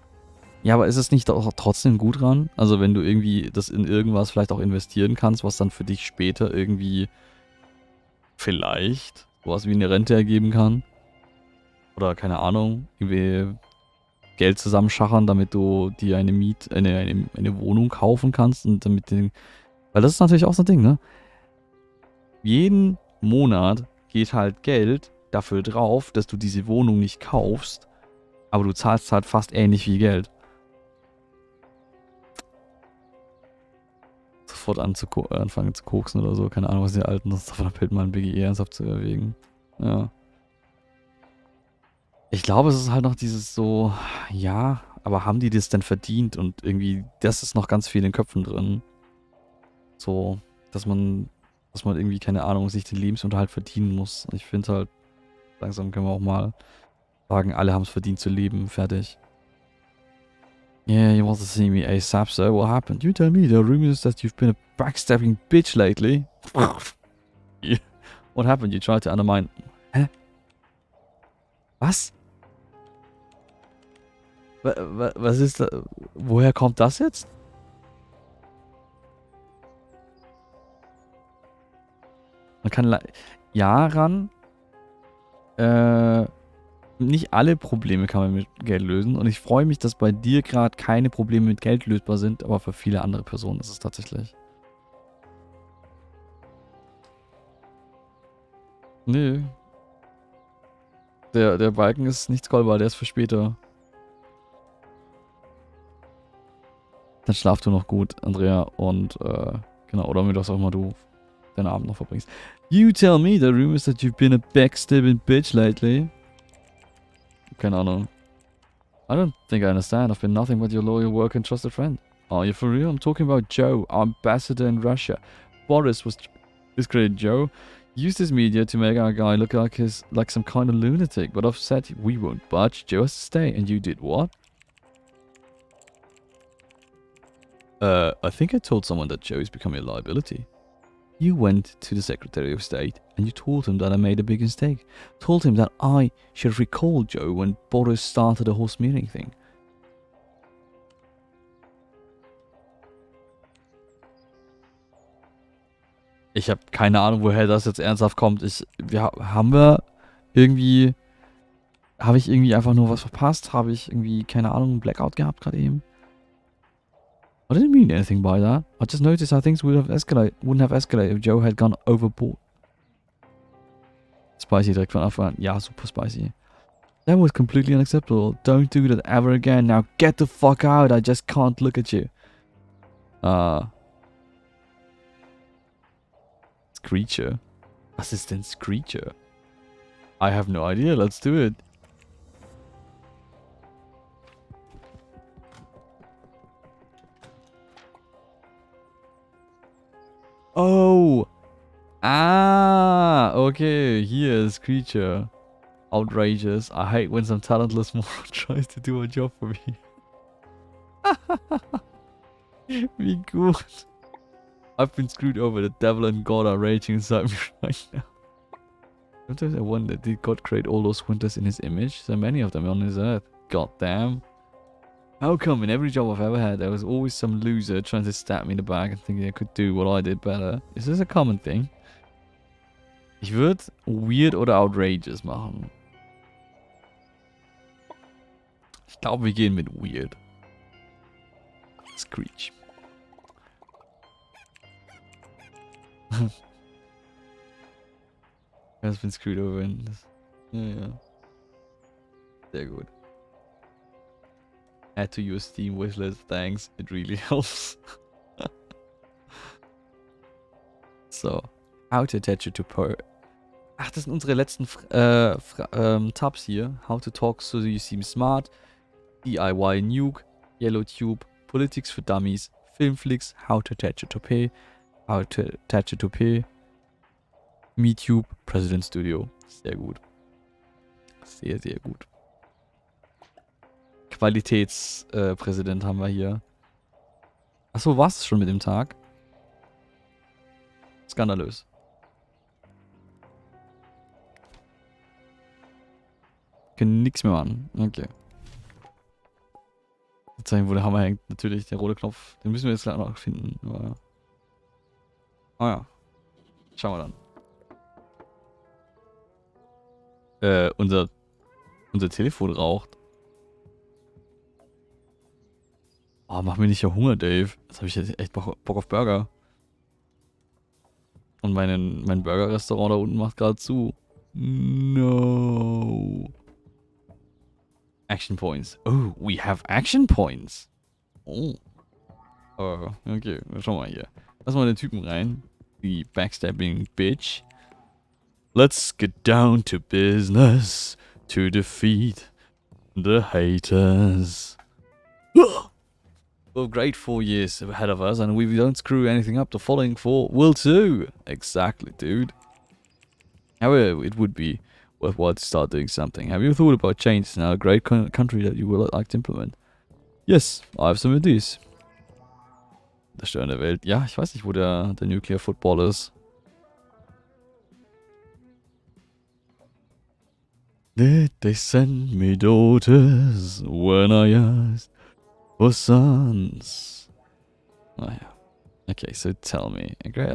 Ja, aber ist es nicht auch trotzdem gut dran? Also wenn du irgendwie das in irgendwas vielleicht auch investieren kannst, was dann für dich später irgendwie vielleicht sowas wie eine Rente ergeben kann? Oder keine Ahnung, irgendwie Geld zusammenschachern, damit du dir eine Wohnung kaufen kannst und damit weil das ist natürlich auch so ein Ding, ne? Jeden Monat geht halt Geld dafür drauf, dass du diese Wohnung nicht kaufst, aber du zahlst halt fast ähnlich viel Geld. Sofort anfangen zu koksen oder so, keine Ahnung, was die Alten, sonst fällt mal ein BGE ernsthaft zu erwägen. Ja. Ich glaube, es ist halt noch dieses so, ja, aber haben die das denn verdient? Und irgendwie, das ist noch ganz viel in den Köpfen drin. So, dass man irgendwie, keine Ahnung, sich den Lebensunterhalt verdienen muss. Und ich finde halt, langsam können wir auch mal sagen, alle haben es verdient zu leben, fertig. Yeah, you want to see me ASAP, sir? What happened? You tell me, the rumors that you've been a backstabbing bitch lately. What happened? You tried to undermine... Hä? Was? Was ist da? Woher kommt das jetzt? Man kann ja ran. Nicht alle Probleme kann man mit Geld lösen. Und ich freue mich, dass bei dir gerade keine Probleme mit Geld lösbar sind, aber für viele andere Personen ist es tatsächlich. Nö. Der Balken ist nicht scrollbar, der ist für später. Dann schlaf du noch gut, Andrea. Und genau, oder mit was auch immer du deinen Abend noch verbringst. You tell me the rumors that you've been a backstabbing bitch lately. Keine Ahnung. I don't think I understand. I've been nothing but your loyal worker and trusted friend. Are you for real? I'm talking about Joe, our ambassador in Russia. Boris was discredited Joe. Used his media to make our guy look like some kind of lunatic. But I've said we won't budge. Joe has to stay. And you did what? I think I told someone that Joe is becoming a liability. You went to the Secretary of State and you told him that I made a big mistake. Told him that I should recall Joe when Boris started the whole smearing thing. Ich habe keine Ahnung, woher das jetzt ernsthaft kommt. Habe ich irgendwie einfach nur was verpasst? Habe ich irgendwie, keine Ahnung, einen Blackout gehabt gerade eben? I didn't mean anything by that. I just noticed how things wouldn't have escalated if Joe had gone overboard. Spicy direkt von Anfang an. Ja, super spicy. That was completely unacceptable. Don't do that ever again. Now get the fuck out. I just can't look at you. Screecher? Was ist denn Screecher? I have no idea. Let's do it. Oh. Ah. Okay. Here, Screecher. Outrageous. I hate when some talentless moron tries to do a job for me. Wie gut. I've been screwed over. The devil and God are raging inside me right now. Sometimes I wonder, did God create all those winters in his image? So many of them on his earth. God damn. How come in every job I've ever had, there was always some loser trying to stab me in the back and thinking I could do what I did better? Is this a common thing? Ich würde weird oder outrageous machen. Ich glaube, wir gehen mit weird. Screech. Has been screwed over in this. Ja. Sehr gut. Add to your Steam wishlist, thanks. It really helps. So. How to attach it to per. Ach, das sind unsere letzten Tabs hier. How to talk so you seem smart. DIY Nuke. YellowTube. Politics für Dummies. Filmflix. How to attach it to P. How to attach it to P. MeTube. President Studio. Sehr gut. Sehr, sehr gut. Qualitätspräsident haben wir hier. Achso, war's schon mit dem Tag? Skandalös. Können nichts mehr machen. Okay. Zeigen, wo der Hammer hängt. Natürlich, der rote Knopf. Den müssen wir jetzt gleich noch finden. Aber oh ja. Schauen wir dann. Unser Telefon raucht. Oh, mach mir nicht ja Hunger, Dave. Jetzt habe ich jetzt echt Bock auf Burger. Und mein Burger-Restaurant da unten macht gerade zu. No. Action Points. Oh, we have Action Points. Oh. Okay, schauen wir mal hier. Lass mal den Typen rein. Die Backstabbing Bitch. Let's get down to business to defeat the haters. Well, great 4 years ahead of us, and we don't screw anything up. The following 4 will too. Exactly, dude. However, it would be worthwhile to start doing something. Have you thought about changes in our great country that you would like to implement? Yes, I have some ideas. Der Stern der Welt. Ja, ich weiß nicht, wo der Nuclear Football ist. Did they send me daughters when I asked for sons? Oh yeah. Okay, so tell me. Great.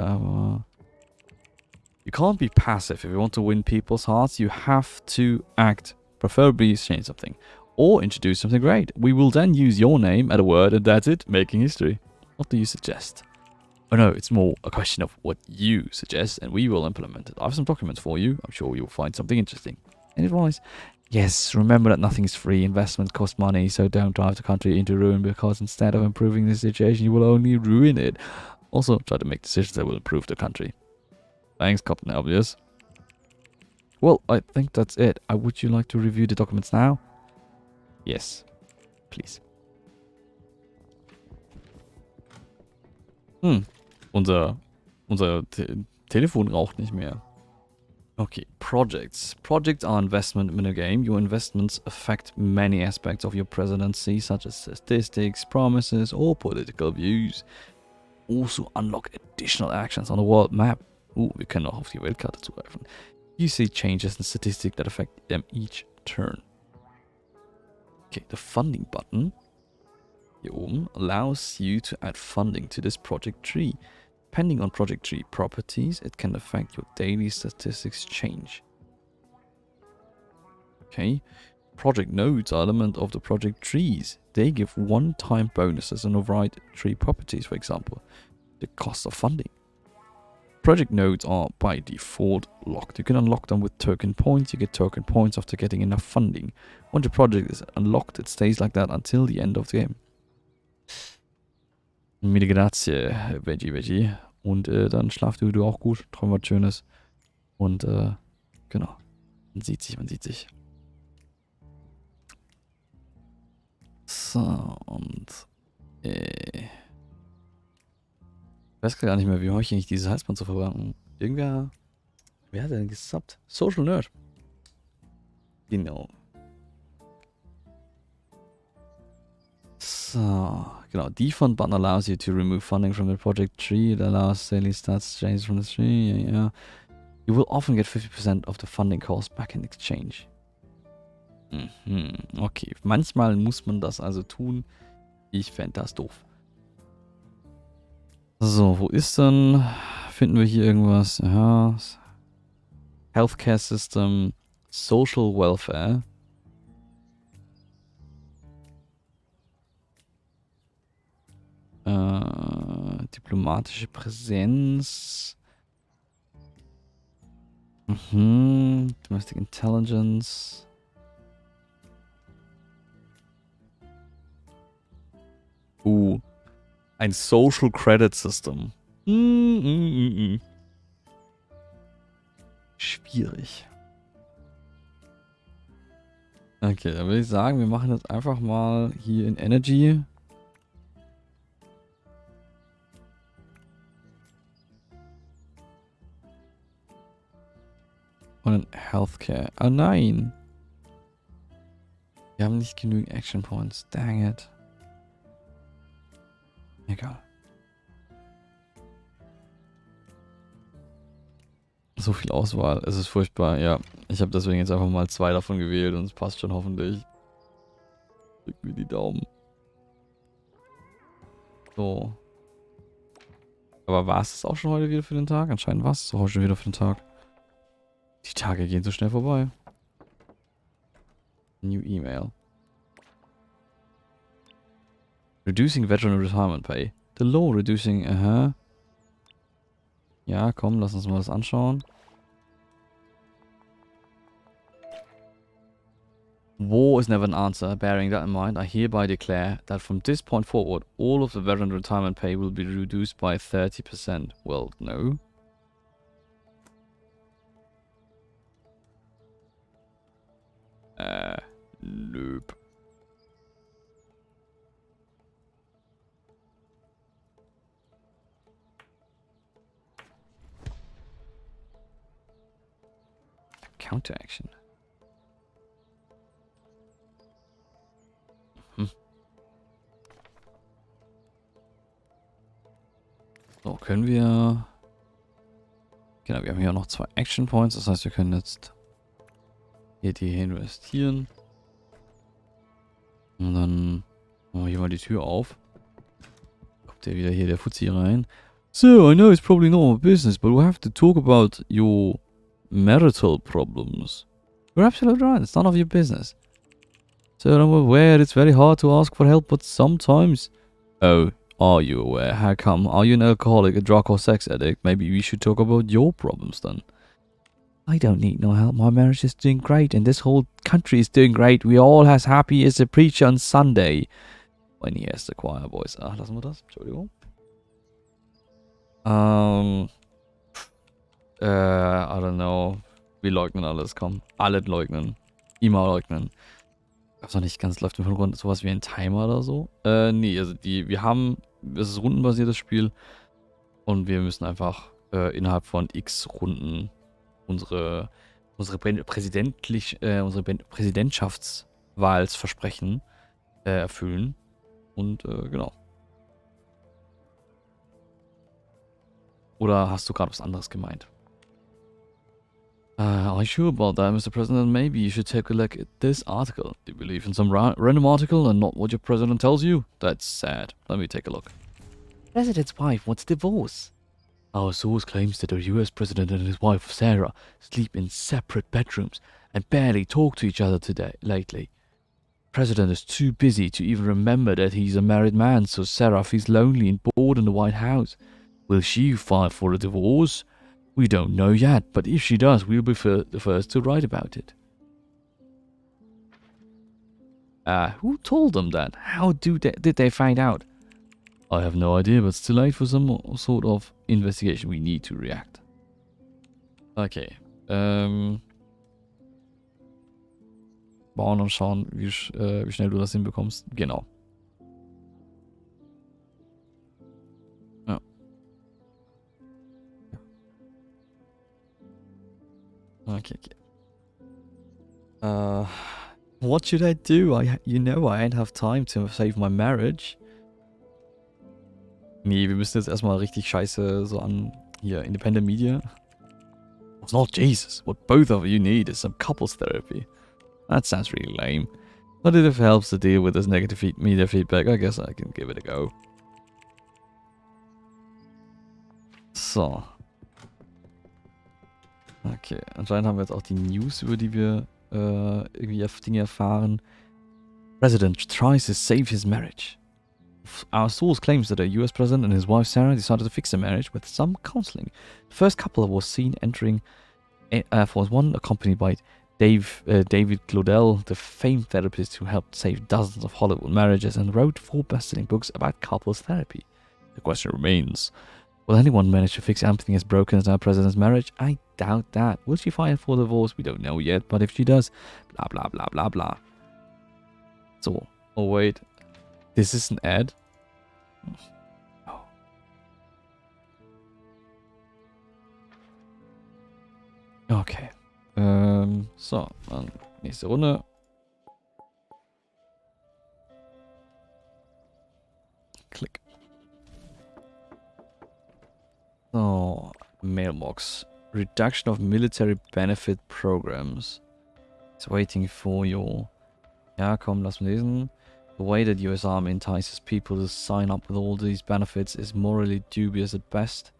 You can't be passive. If you want to win people's hearts, you have to act. Preferably change something. Or introduce something great. We will then use your name and a word, and that's it. Making history. What do you suggest? Oh no, it's more a question of what you suggest, and we will implement it. I have some documents for you. I'm sure you'll find something interesting. Any advice? Yes, remember that nothing is free. Investment costs money, so don't drive the country into ruin, because instead of improving the situation, you will only ruin it. Also, try to make decisions that will improve the country. Thanks, Captain Obvious. Well, I think that's it. Would you like to review the documents now? Yes, please. Unser Telefon raucht nicht mehr. Okay, projects. Projects are investment in a game. Your investments affect many aspects of your presidency, such as statistics, promises, or political views. Also unlock additional actions on the world map. Wir können auch auf die Weltkarte zugreifen. You see changes in statistics that affect them each turn. Okay, the funding button hier oben allows you to add funding to this project tree. Depending on project tree properties, it can affect your daily statistics change. Okay, project nodes are element of the project trees. They give one-time bonuses and override tree properties, for example, the cost of funding. Project nodes are by default locked. You can unlock them with token points. You get token points after getting enough funding. Once the project is unlocked, it stays like that until the end of the game. Mille grazie, Veggie. Und dann schlaf du auch gut, träum was Schönes. Und genau, man sieht sich. So, und ich weiß gar nicht mehr, wie häufig ich dieses Halsband zu verwandeln. Wer hat denn gesubbt? Social Nerd. Genau. So, genau. Defund button allows you to remove funding from the project tree. It allows daily stats to change from the tree. Yeah. You will often get 50% of the funding cost back in exchange. Okay, manchmal muss man das also tun. Ich fände das doof. So, wo ist denn? Finden wir hier irgendwas? Ja. Healthcare System, Social Welfare. Diplomatische Präsenz. Domestic Intelligence. Ein Social Credit System. Schwierig. Okay, dann würde ich sagen, wir machen das einfach mal hier in Energy. Und in Healthcare. Oh nein. Wir haben nicht genügend Action Points. Dang it. Egal. So viel Auswahl. Es ist furchtbar. Ja, ich habe deswegen jetzt einfach mal 2 davon gewählt und es passt schon hoffentlich. Drück mir die Daumen. So. Aber war es das auch schon heute wieder für den Tag? Anscheinend war es heute schon wieder für den Tag. Die Tage gehen so schnell vorbei. New email. Reducing veteran retirement pay. The law reducing, Ja, komm, lass uns mal das anschauen. War is never an answer. Bearing that in mind, I hereby declare that from this point forward, all of the veteran retirement pay will be reduced by 30%. Well, no. Nope. Counteraction. So, können wir... Genau, wir haben hier noch 2 Action Points. Das heißt, wir können jetzt hier investieren. Und dann machen wir hier mal die Tür auf. Kommt ja wieder hier der Fuzzi rein. So, I know it's probably not our business, but we have to talk about your marital problems. You're absolutely right, it's none of your business. So I'm aware it's very hard to ask for help, but sometimes... Oh, are you aware? How come? Are you an alcoholic, a drug or sex addict? Maybe we should talk about your problems then. I don't need no help. My marriage is doing great, and this whole country is doing great. We are all as happy as a preacher on Sunday. When he has the choir boys. Ach, lassen wir das. Entschuldigung. I don't know. Wir leugnen alles, komm. Alle leugnen. Immer leugnen. Gab's noch nicht ganz, läuft im Hintergrund sowas wie ein Timer oder so? Nee, also wir haben, es ist rundenbasiertes Spiel und wir müssen einfach innerhalb von x Runden unsere Präsidentschaftswahlsversprechen erfüllen und genau. Oder hast du gerade was anderes gemeint? Are you sure about that, Mr. President? Maybe you should take a look at this article. Do you believe in some random article and not what your president tells you? That's sad. Let me take a look. President's wife wants divorce. Our source claims that our US president and his wife Sarah sleep in separate bedrooms and barely talk to each other lately. President is too busy to even remember that he's a married man, so Sarah feels lonely and bored in the White House. Will she file for a divorce? We don't know yet, but if she does, we'll be the first to write about it. Who told them that? How did they find out? I have no idea, but it's too late for some sort of investigation. We need to react. Okay. Bauen und schauen, wie schnell du das hinbekommst. Genau. Ja. Okay. What should I do? I ain't have time to save my marriage. Nee, wir müssen jetzt erstmal richtig scheiße so an hier Independent Media. It's not Jesus. What both of you need is some couples therapy. That sounds really lame. But if it helps to deal with this negative media feedback, I guess I can give it a go. So. Okay, anscheinend haben wir jetzt auch die News, über die wir irgendwie Dinge erfahren. President tries to save his marriage. Our source claims that a US president and his wife Sarah decided to fix their marriage with some counseling. The first couple was seen entering Air Force One, accompanied by David Claudel, the famed therapist who helped save dozens of Hollywood marriages and wrote 4 best-selling books about couples therapy. The question remains, will anyone manage to fix everything as broken as our president's marriage? I doubt that. Will she file for divorce? We don't know yet, but if she does, blah blah blah blah blah. So, oh wait. This is an ad? Oh. Okay. So, dann nächste Runde. Klick. So, mailbox. Reduction of military benefit programs. It's waiting for your... Ja, komm, lass mal lesen. The way that US Army entices people to sign up with all these benefits is morally dubious at best.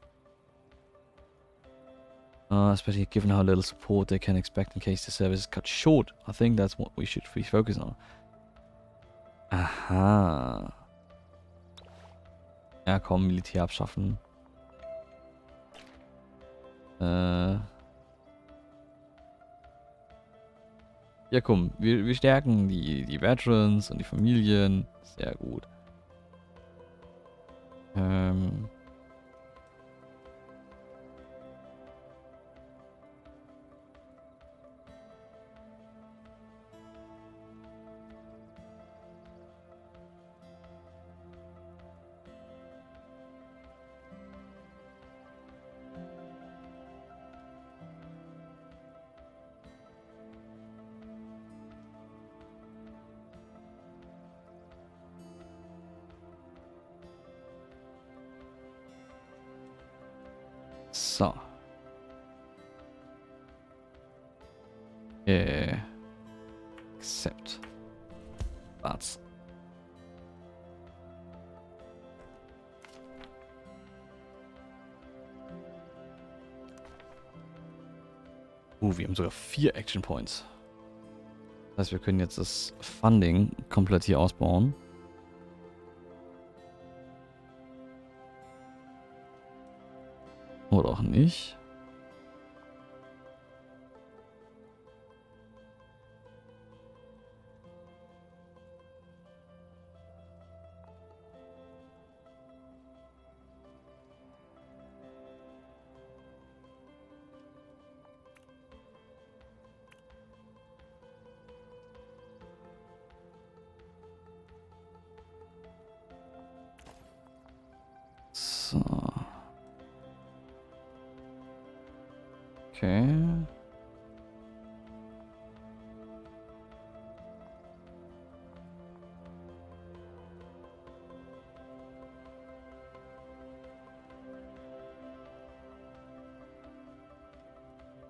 Especially given how little support they can expect in case the service is cut short. I think that's what we should be focusing on. Aha. Ja, komm, Militär abschaffen. Ja, komm, wir stärken die Veterans und die Familien. Sehr gut. So. accept. That's. Wir haben sogar 4 Action Points. Das heißt, wir können jetzt das Funding komplett hier ausbauen. Oder auch nicht. So. Okay.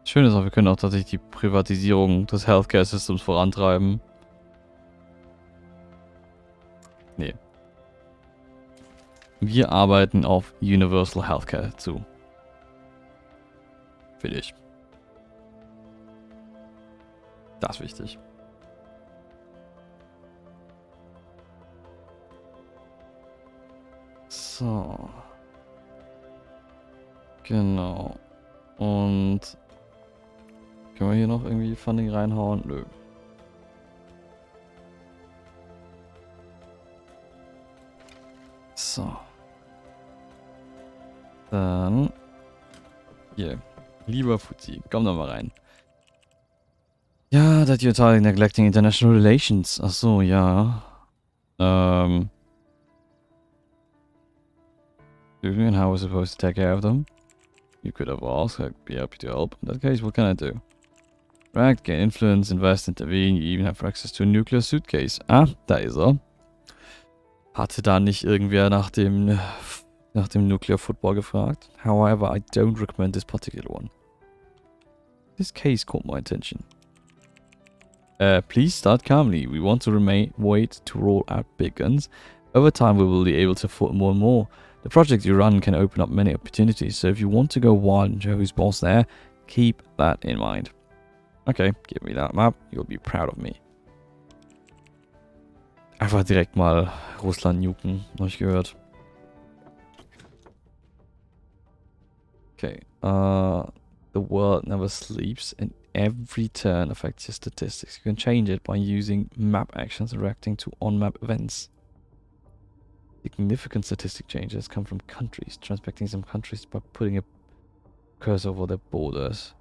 Schön ist auch, wir können auch tatsächlich die Privatisierung des Healthcare-Systems vorantreiben. Nee. Wir arbeiten auf Universal Healthcare zu. Will ich. Das ist wichtig. So. Genau. Und können wir hier noch irgendwie Funding reinhauen? Nö. So. Dann. Hier. Lieber Fuzzi, komm doch mal rein. Ja, that you're entirely neglecting international relations. Ach so, ja. And how was I supposed to take care of them? You could have asked, I'd be happy to help. In that case, what can I do? Right, gain influence, invest, intervene, you even have access to a nuclear suitcase. Ah, da ist er. Hatte da nicht irgendwer nach dem Nuclear Football gefragt? However, I don't recommend this particular one. This case caught my attention. Please start calmly. We want to wait to roll out big guns. Over time, we will be able to afford more and more. The project you run can open up many opportunities, so if you want to go wild and show who's boss there, keep that in mind. Okay, give me that map. You'll be proud of me. Einfach direkt mal Russland nuken, hab ich gehört. Okay, the world never sleeps and every turn affects your statistics. You can change it by using map actions and reacting to on-map events. Significant statistic changes come from countries, transacting some countries by putting a cursor over their borders.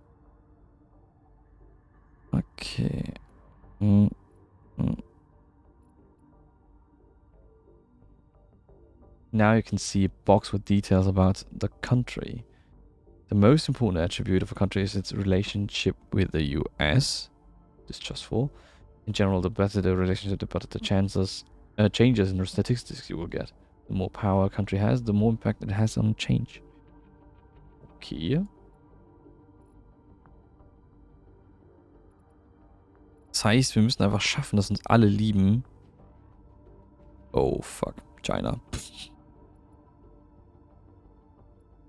Okay. Now you can see a box with details about the country. The most important attribute of a country is its relationship with the US. Distrustful. In general, the better the relationship, the better the changes in the statistics you will get. The more power a country has, the more impact it has on change. Okay. Das heißt, wir müssen einfach schaffen, dass uns alle lieben. Oh, fuck. China.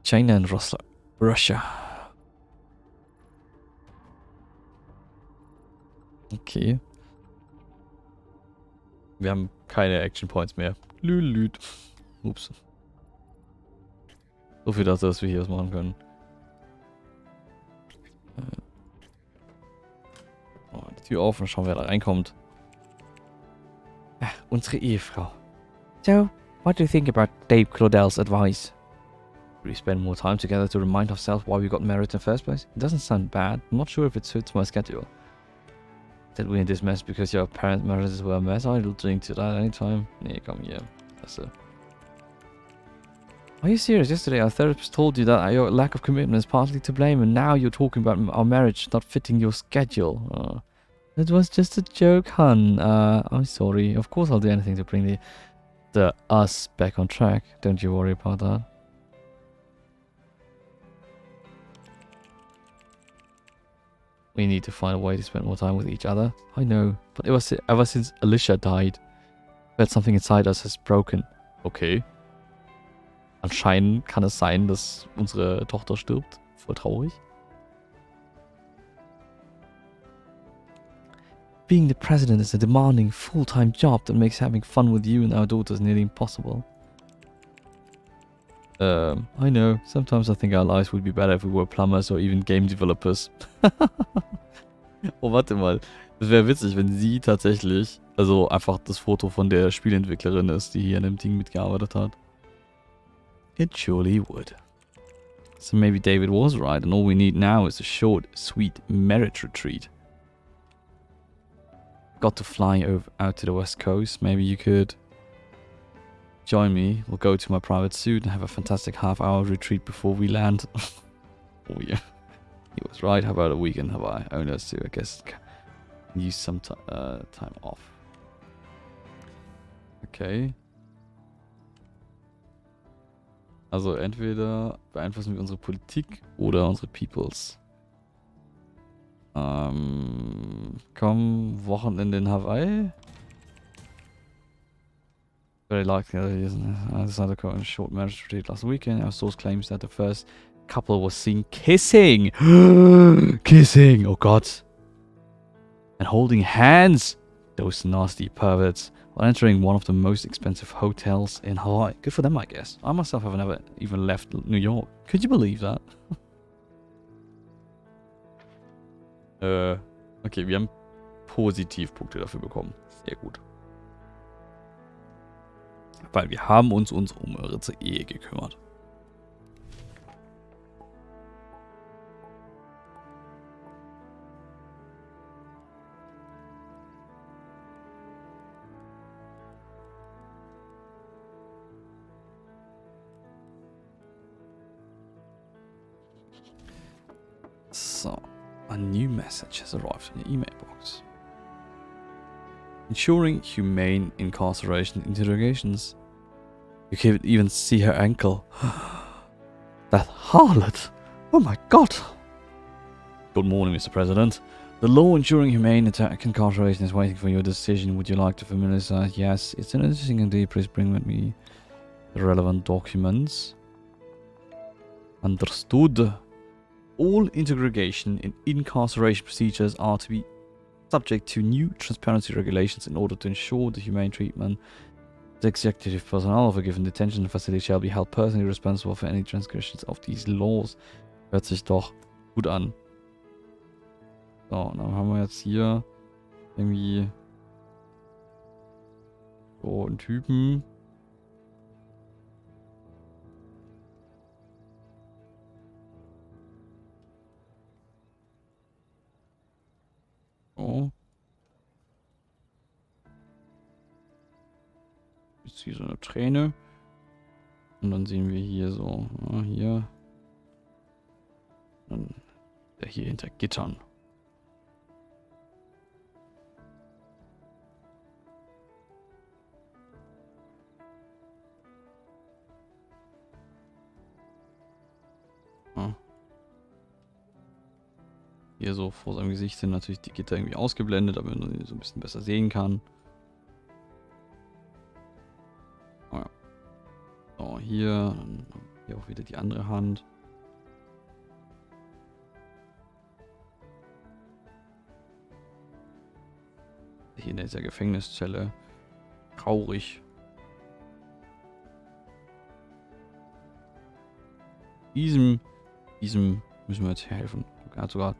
China and Russia. Okay. Wir haben keine Action Points mehr. Lülüt. Ups. So viel dazu, dass wir hier was machen können. Oh, die Tür auf und schauen, wer da reinkommt. Unsere Ehefrau. So, what do you think about Dave Claudel's advice? We spend more time together to remind ourselves why we got married in the first place? It doesn't sound bad. I'm not sure if it suits my schedule. That we're in this mess because your parents' marriages were a mess. I'll drink to that anytime. Nee, komm hier. That's it. Are you serious? Yesterday our therapist told you that your lack of commitment is partly to blame, and now you're talking about our marriage not fitting your schedule. It was just a joke, hun. I'm sorry. Of course I'll do anything to bring the us back on track. Don't you worry about that. We need to find a way to spend more time with each other. I know, but it was ever since Alicia died. That something inside us has broken. Okay. Anscheinend kann es sein, dass unsere Tochter stirbt. Voll traurig. Being the president is a demanding full-time job that makes having fun with you and our daughters nearly impossible. I know. Sometimes I think our lives would be better if we were plumbers or even game developers. Oh, warte mal. Das wäre witzig, wenn sie tatsächlich, also einfach das Foto von der Spielentwicklerin ist, die hier an dem Ding mitgearbeitet hat. It surely would. So maybe David was right and all we need now is a short, sweet merit retreat. Got to fly out to the west coast. Maybe you could join me. We'll go to my private suite and have a fantastic half-hour retreat before we land. Oh yeah. He was right. How about a weekend Hawaii? Oh no, too. I guess use some time off. Okay. Also entweder beeinflussen wir unsere Politik oder unsere Peoples. Komm, Wochenende in Hawaii. Very likely I decided to go on a short marriage retreat last weekend. Our source claims that the first couple was seen kissing. Kissing, oh god. And holding hands. Those nasty perverts. While entering one of the most expensive hotels in Hawaii. Good for them, I guess. I myself have never even left New York. Could you believe that? Okay, wir haben Positivpunkte dafür bekommen. Sehr gut. Weil wir haben uns um unsere Ehe gekümmert. So, a new message has arrived in the email box. Ensuring humane incarceration interrogations. You can even see her ankle. That harlot! Oh my god! Good morning, Mr. President. The law ensuring humane incarceration is waiting for your decision. Would you like to familiarize? Yes, it's an interesting indeed. Please bring with me the relevant documents. Understood. All interrogation and incarceration procedures are to be subject to new transparency regulations in order to ensure the humane treatment. The executive personnel of a given detention facility shall be held personally responsible for any transgressions of these laws. Hört sich doch gut an. So, dann haben wir jetzt hier irgendwie so einen Typen. So. Jetzt hier so eine Träne. Und dann sehen wir hier so, hier. Dann der hier hinter Gittern. Hier so vor seinem Gesicht sind natürlich die Gitter irgendwie ausgeblendet, damit man sie so ein bisschen besser sehen kann. Oh ja. So, hier auch wieder die andere Hand. Hier in dieser Gefängniszelle. Traurig. Diesem müssen wir jetzt helfen. Er hat sogar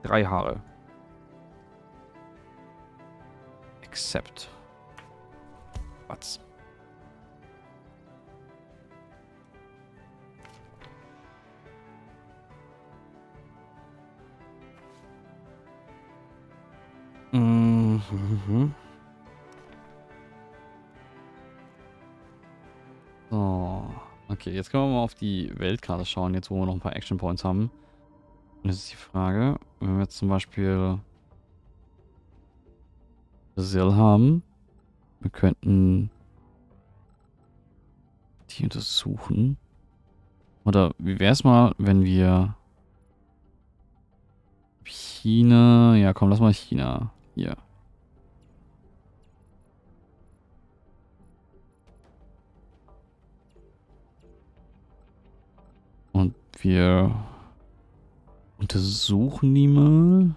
3 Haare. Accept. Was? Mhm. So. Okay, jetzt können wir mal auf die Weltkarte schauen, jetzt wo wir noch ein paar Action Points haben. Und das ist die Frage, wenn wir jetzt zum Beispiel Brasil haben, wir könnten die untersuchen. Oder wie wäre es mal, wenn wir China. Ja, komm, lass mal China. Hier. Und wir untersuchen die mal.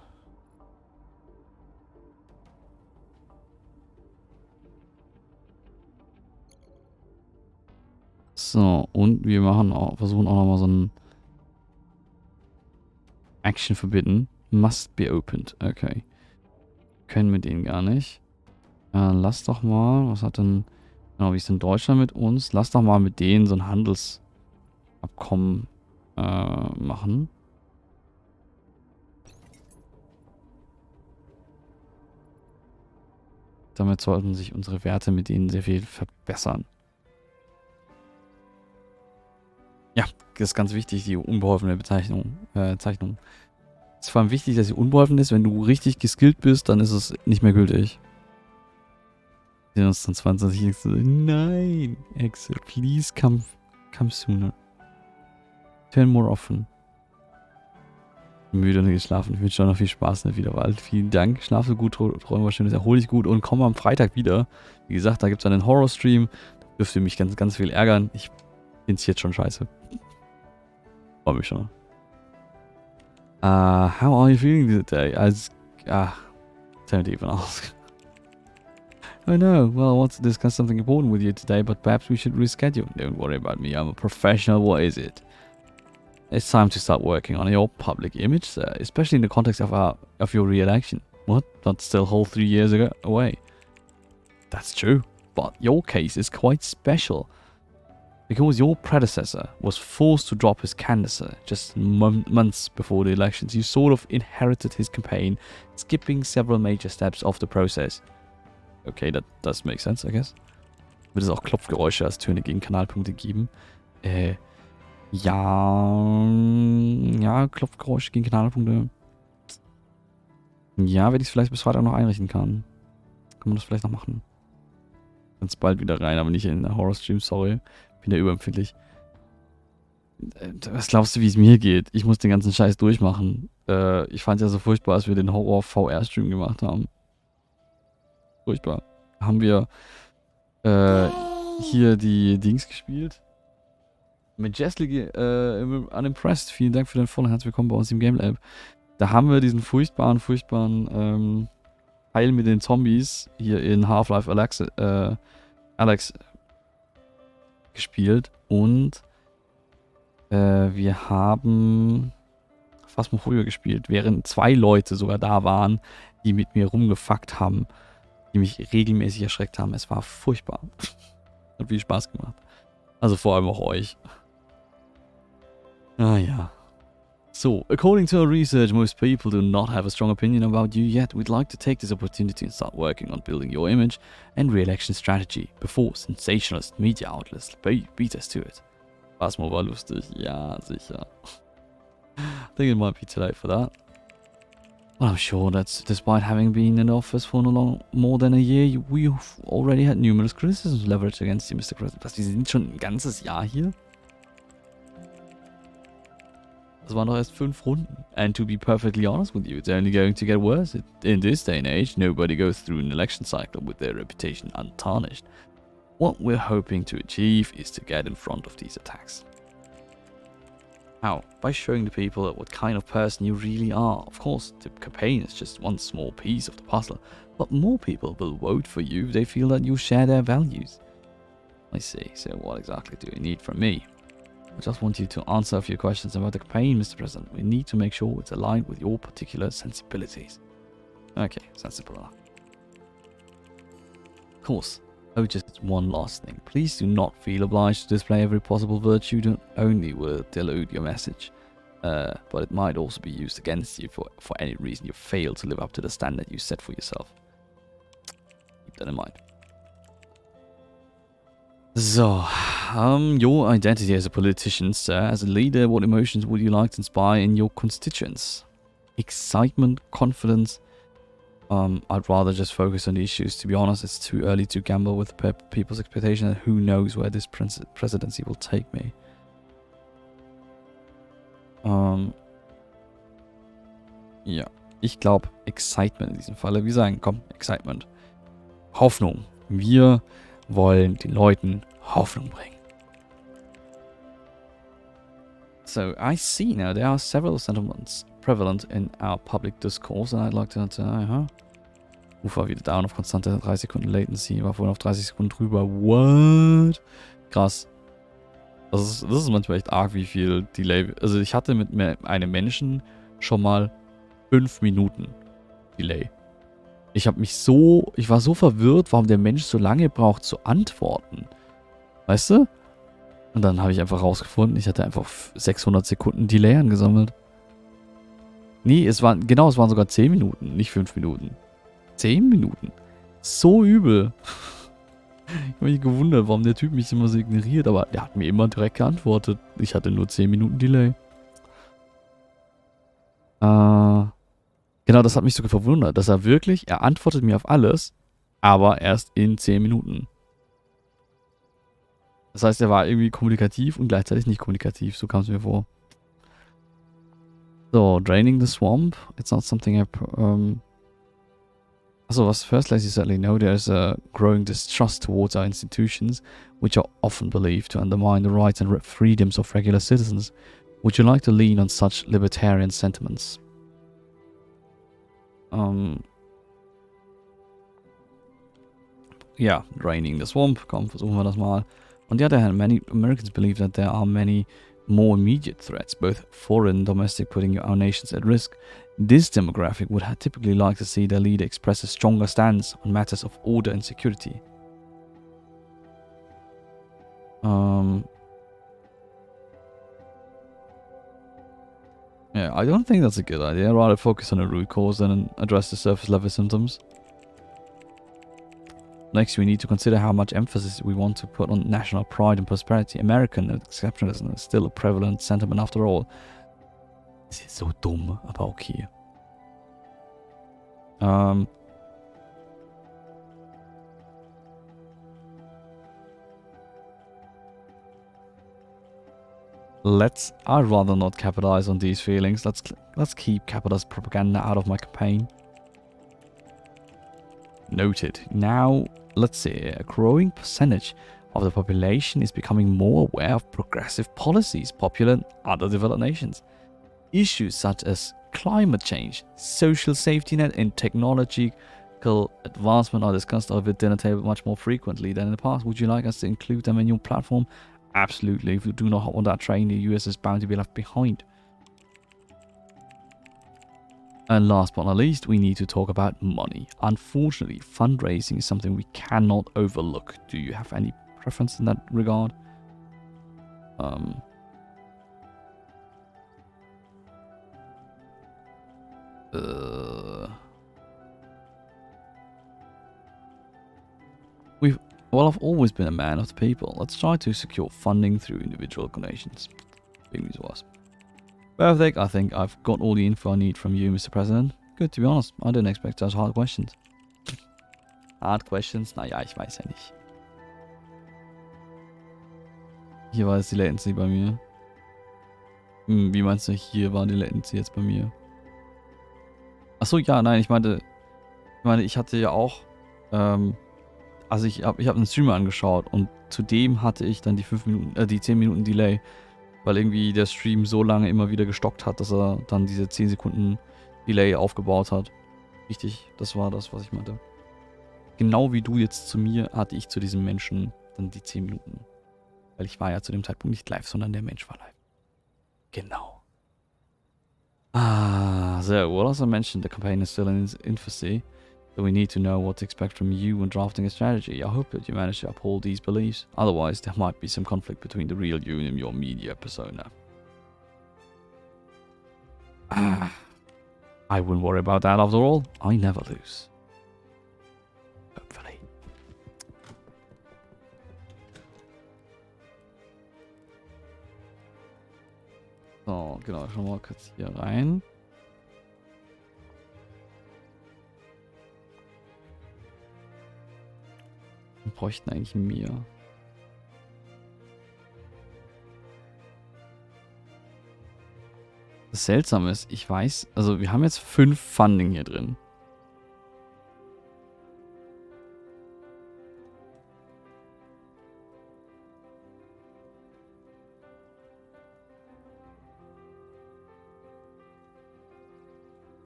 So, und wir machen auch, versuchen auch nochmal so ein Action verbidden. Must be opened. Okay. Können wir den gar nicht. Lass doch mal, was hat denn, genau, wie ist denn Deutschland mit uns? Lass doch mal mit denen so ein Handelsabkommen machen. Damit sollten sich unsere Werte mit denen sehr viel verbessern. Ja, das ist ganz wichtig, die unbeholfene Zeichnung. Es ist vor allem wichtig, dass sie unbeholfen ist. Wenn du richtig geskillt bist, dann ist es nicht mehr gültig. Wir sehen uns dann 22. Nein, Exit, please come sooner. Turn more often. Müde und geschlafen. Ich wünsche dir noch viel Spaß in der Wiederwahl. Vielen Dank. Schlaf so gut, träume was Schönes, erhol dich gut und komm am Freitag wieder. Wie gesagt, da gibt es einen Horror-Stream. Da dürft ihr mich ganz, ganz viel ärgern. Ich finde es jetzt schon scheiße. Freue mich schon. How are you feeling today? Turn it even off. Oh no, well, I want to discuss something important with you today, but perhaps we should reschedule. Don't worry about me, I'm a professional. What is it? It's time to start working on your public image, sir, especially in the context of your re-election. What? That's still a whole 3 years away. That's true, but your case is quite special. Because your predecessor was forced to drop his candidacy just months before the elections, you sort of inherited his campaign, skipping several major steps of the process. Okay, that does make sense, I guess. Wird es auch Klopfgeräusche als Töne gegen Kanalpunkte geben? Ja, Klopfgeräusche gegen Kanalpunkte. Ja, wenn ich es vielleicht bis Freitag noch einrichten kann. Kann man das vielleicht noch machen. Ganz bald wieder rein, aber nicht in der Horror-Stream, sorry. Bin ja überempfindlich. Was glaubst du, wie es mir geht? Ich muss den ganzen Scheiß durchmachen. Ich fand es ja so furchtbar, als wir den Horror-VR-Stream gemacht haben. Furchtbar. Haben wir hier die Dings gespielt. Majestic Unimpressed. Vielen Dank für den Follow. Herzlich willkommen bei uns im Game Lab. Da haben wir diesen furchtbaren Teil mit den Zombies hier in Half-Life Alex gespielt. Und wir haben Phasmophobia gespielt, während 2 Leute sogar da waren, die mit mir rumgefuckt haben, die mich regelmäßig erschreckt haben. Es war furchtbar. Hat viel Spaß gemacht. Also vor allem auch euch. Ah ja. So, according to our research, most people do not have a strong opinion about you yet. We'd like to take this opportunity and start working on building your image and re-election strategy before sensationalist media outlets beat us to it. Phasmo war lustig. Ja, sicher. I think it might be too late for that. Well, I'm sure that despite having been in office for more than a year, we've already had numerous criticisms leveraged against you, Mr. President. Was, die sind schon ein ganzes Jahr hier? Das waren doch erst 5 Runden. And to be perfectly honest with you, it's only going to get worse. In this day and age, nobody goes through an election cycle with their reputation untarnished. What we're hoping to achieve is to get in front of these attacks. How? By showing the people what kind of person you really are. Of course, the campaign is just one small piece of the puzzle, but more people will vote for you if they feel that you share their values. I see, so what exactly do you need from me? I just want you to answer a few questions about the campaign, Mr. President. We need to make sure it's aligned with your particular sensibilities. Okay, sensible enough. Of course. Oh, just one last thing. Please do not feel obliged to display every possible virtue that only will dilute your message. But it might also be used against you for any reason you fail to live up to the standard you set for yourself. Keep that in mind. So, your identity as a politician, sir, as a leader, what emotions would you like to inspire in your constituents? Excitement, confidence. I'd rather just focus on the issues. To be honest, it's too early to gamble with people's expectation, and who knows where this presidency will take me. Ja, ich glaube Excitement in diesem Falle. Wir sagen, komm, Excitement. Hoffnung. Wir wollen den Leuten Hoffnung bringen. So, I see now there are several sentiments prevalent in our public discourse and I'd like to... War wieder down auf konstante 3 Sekunden Latency. War vorhin auf 30 Sekunden drüber. What? Krass. Das ist manchmal echt arg, wie viel Delay... Also ich hatte mit einem Menschen schon mal 5 Minuten Delay. Ich war so verwirrt, warum der Mensch so lange braucht zu antworten. Weißt du? Und dann habe ich einfach rausgefunden, ich hatte einfach 600 Sekunden Delay angesammelt. Nee, es waren sogar 10 Minuten, nicht 5 Minuten. 10 Minuten. So übel. Ich habe mich gewundert, warum der Typ mich immer so ignoriert, aber der hat mir immer direkt geantwortet. Ich hatte nur 10 Minuten Delay. Genau, das hat mich sogar verwundert, dass er antwortet mir auf alles, aber erst in 10 Minuten. Das heißt, er war irgendwie kommunikativ und gleichzeitig nicht kommunikativ, so kam es mir vor. So, draining the swamp. It's not something firstly, as you certainly know, there's a growing distrust towards our institutions, which are often believed to undermine the rights and freedoms of regular citizens. Would you like to lean on such libertarian sentiments? Ja, draining the swamp. Komm, versuchen wir das mal. On the other hand, many Americans believe that there are many more immediate threats, both foreign and domestic, putting our nations at risk. This demographic would typically like to see their leader express a stronger stance on matters of order and security. Yeah, I don't think that's a good idea. I'd rather focus on the root cause than address the surface level symptoms. Next, we need to consider how much emphasis we want to put on national pride and prosperity. American exceptionalism is still a prevalent sentiment after all. Das ist so dumm, aber okay. I'd rather not capitalize on these feelings. Let's keep capitalist propaganda out of my campaign. Noted. Now, let's see. A growing percentage of the population is becoming more aware of progressive policies popular in other developed nations. Issues such as climate change, social safety net, and technological advancement are discussed over the dinner table much more frequently than in the past. Would you like us to include them in your platform? Absolutely. If you do not hop on that train, the US is bound to be left behind. And last but not least, we need to talk about money. Unfortunately, fundraising is something we cannot overlook. Do you have any preference in that regard? I've always been a man of the people. Let's try to secure funding through individual donations. Perfect. I think I've got all the info I need from you, Mr. President. Good, to be honest. I didn't expect such hard questions. Hard questions? Naja, ich weiß ja nicht. Hier war jetzt die Latency bei mir. Wie meinst du, hier war die Latency jetzt bei mir? Achso, ja, nein, ich meine, ich hatte ja auch, also ich hab einen Streamer angeschaut und zudem hatte ich dann die 10 Minuten Delay, weil irgendwie der Stream so lange immer wieder gestockt hat, dass er dann diese 10 Sekunden Delay aufgebaut hat. Richtig, das war das, was ich meinte. Genau wie du jetzt zu mir, hatte ich zu diesem Menschen dann die 10 Minuten. Weil ich war ja zu dem Zeitpunkt nicht live, sondern der Mensch war live. Genau. So, well, as I mentioned, the campaign is still in its infancy, so we need to know what to expect from you when drafting a strategy. I hope that you manage to uphold these beliefs. Otherwise, there might be some conflict between the real you and your media persona. I wouldn't worry about that after all. I never lose. Hopefully. So, genau, schon mal kurz hier rein. Wir bräuchten eigentlich mehr. Das Seltsame ist, ich weiß, also wir haben jetzt 5 Funding hier drin.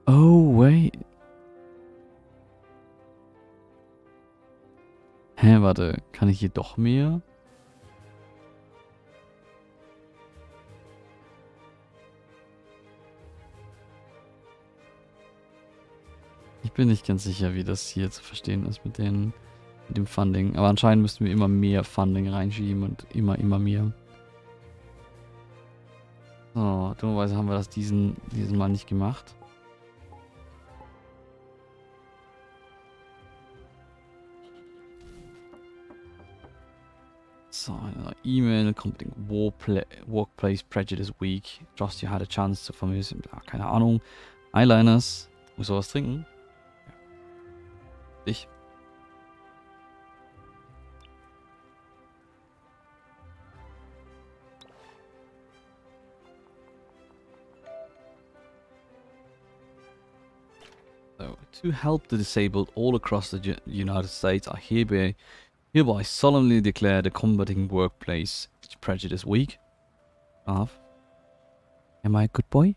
Oh, wait. Hä, warte, kann ich hier doch mehr? Ich bin nicht ganz sicher, wie das hier zu verstehen ist mit dem Funding. Aber anscheinend müssten wir immer mehr Funding reinschieben und immer mehr. So, dummerweise haben wir das diesen Mal nicht gemacht. So, eine E-Mail, kommt den Workplace Prejudice Week. Just you had a chance to vermissen. Keine Ahnung. Eyeliners. Muss sowas trinken? Ja. Ich. So, to help the disabled all across the United States, I hereby solemnly declare the Combating Workplace Prejudice Week. Am I a good boy?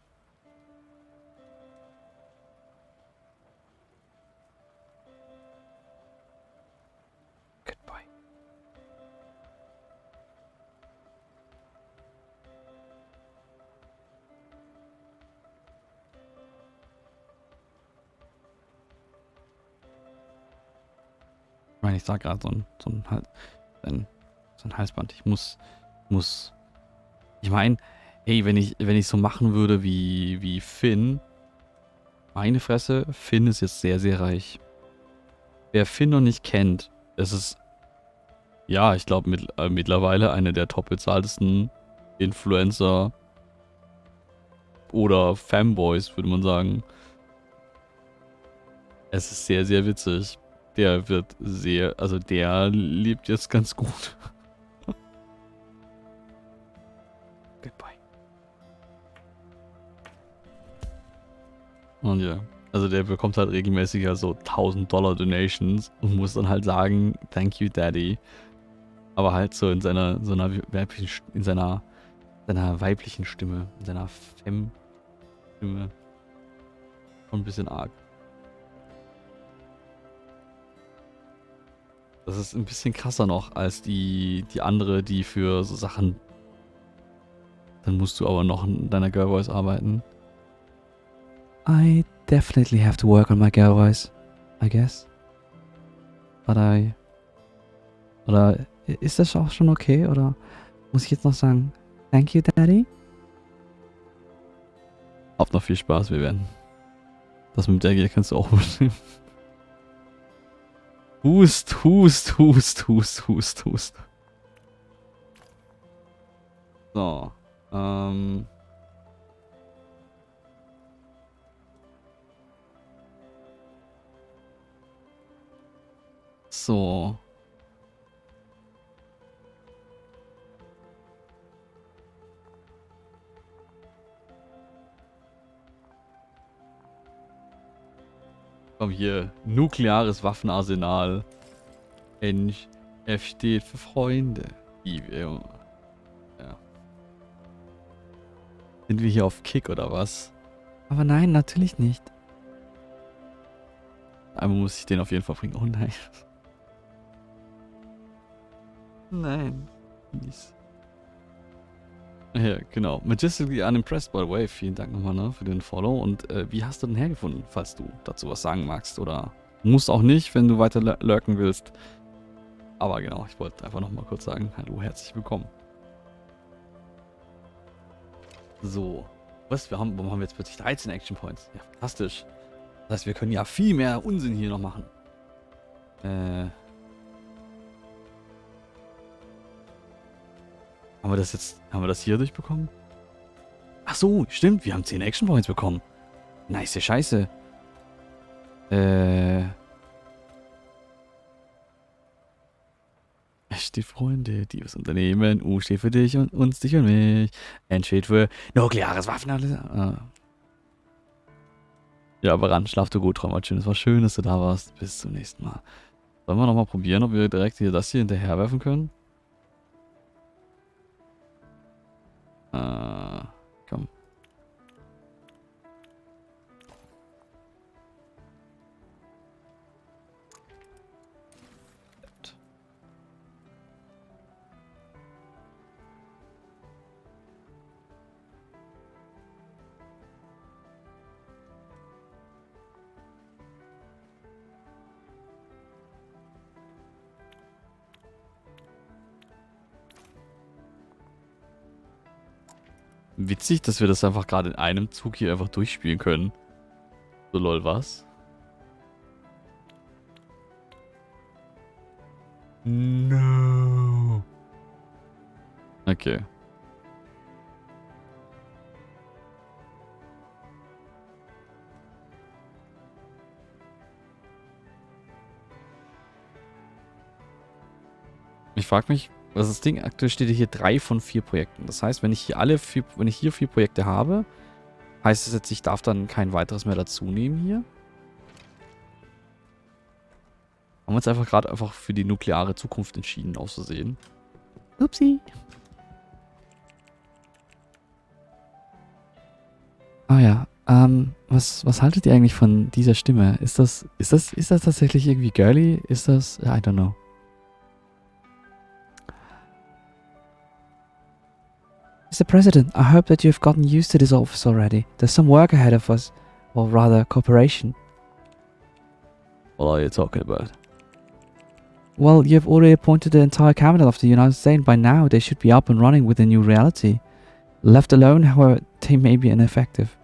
Good boy. Ich meine, ich sag gerade so ein Halsband. Ich muss. Ich meine, hey, wenn ich so machen würde wie Finn, meine Fresse, Finn ist jetzt sehr, sehr reich. Wer Finn noch nicht kennt, es ist, ja, ich glaube mittlerweile eine der top bezahltesten Influencer oder Fanboys, würde man sagen. Es ist sehr, sehr witzig. Der der lebt jetzt ganz gut. Goodbye. Und ja, also der bekommt halt regelmäßig halt so $1000 Donations und muss dann halt sagen, thank you, Daddy. Aber halt so in seiner weiblichen Stimme, in seiner Femme-Stimme. Schon ein bisschen arg. Das ist ein bisschen krasser noch als die andere, die für so Sachen. Dann musst du aber noch in deiner Girl Voice arbeiten. I definitely have to work on my girl voice, I guess. Oder ist das auch schon okay? Oder muss ich jetzt noch sagen, thank you, Daddy? Habt noch viel Spaß, wir werden. Das mit der Gier kannst du auch übernehmen. Hust. So. So. Komm hier. Nukleares Waffenarsenal. F steht für Freunde. Ja. Sind wir hier auf Kick oder was? Aber nein, natürlich nicht. Einmal muss ich den auf jeden Fall bringen. Oh nein. Nein. Please. Ja, genau. Majestically unimpressed, by the way. Vielen Dank nochmal, ne, für den Follow. Und wie hast du denn hergefunden, falls du dazu was sagen magst? Oder musst auch nicht, wenn du weiter lurken willst. Aber genau, ich wollte einfach nochmal kurz sagen, hallo, herzlich willkommen. So. Warum haben wir jetzt plötzlich 13 Action Points? Ja, fantastisch. Das heißt, wir können ja viel mehr Unsinn hier noch machen. Haben wir das hier durchbekommen? Ach so, stimmt, wir haben 10 Action Points bekommen. Nice Scheiße. S steht Freunde, die was unternehmen. U steht für dich und uns, dich und mich. N steht für nukleares Waffen. Ja, aber ran, schlaf du gut, Träumerchen. Es war schön, dass du da warst. Bis zum nächsten Mal. Sollen wir nochmal probieren, ob wir direkt hier das hier hinterherwerfen können? Komm. Witzig, dass wir das einfach gerade in einem Zug hier einfach durchspielen können. So lol, was? No. Okay. Ich frage mich, was das Ding aktuell steht hier 3 von 4 Projekten. Das heißt, wenn ich hier 4 Projekte habe, heißt es jetzt, ich darf dann kein weiteres mehr dazu nehmen hier? Haben wir uns einfach gerade für die nukleare Zukunft entschieden, auszusehen. Upsi. Ah ja, was haltet ihr eigentlich von dieser Stimme? Ist das tatsächlich irgendwie girly? Ist das, I don't know. Mr. President, I hope that you have gotten used to this office already. There's some work ahead of us, or rather, cooperation. What are you talking about? Well, you have already appointed the entire cabinet of the United States, and by now they should be up and running with a new reality. Left alone, however, they may be ineffective.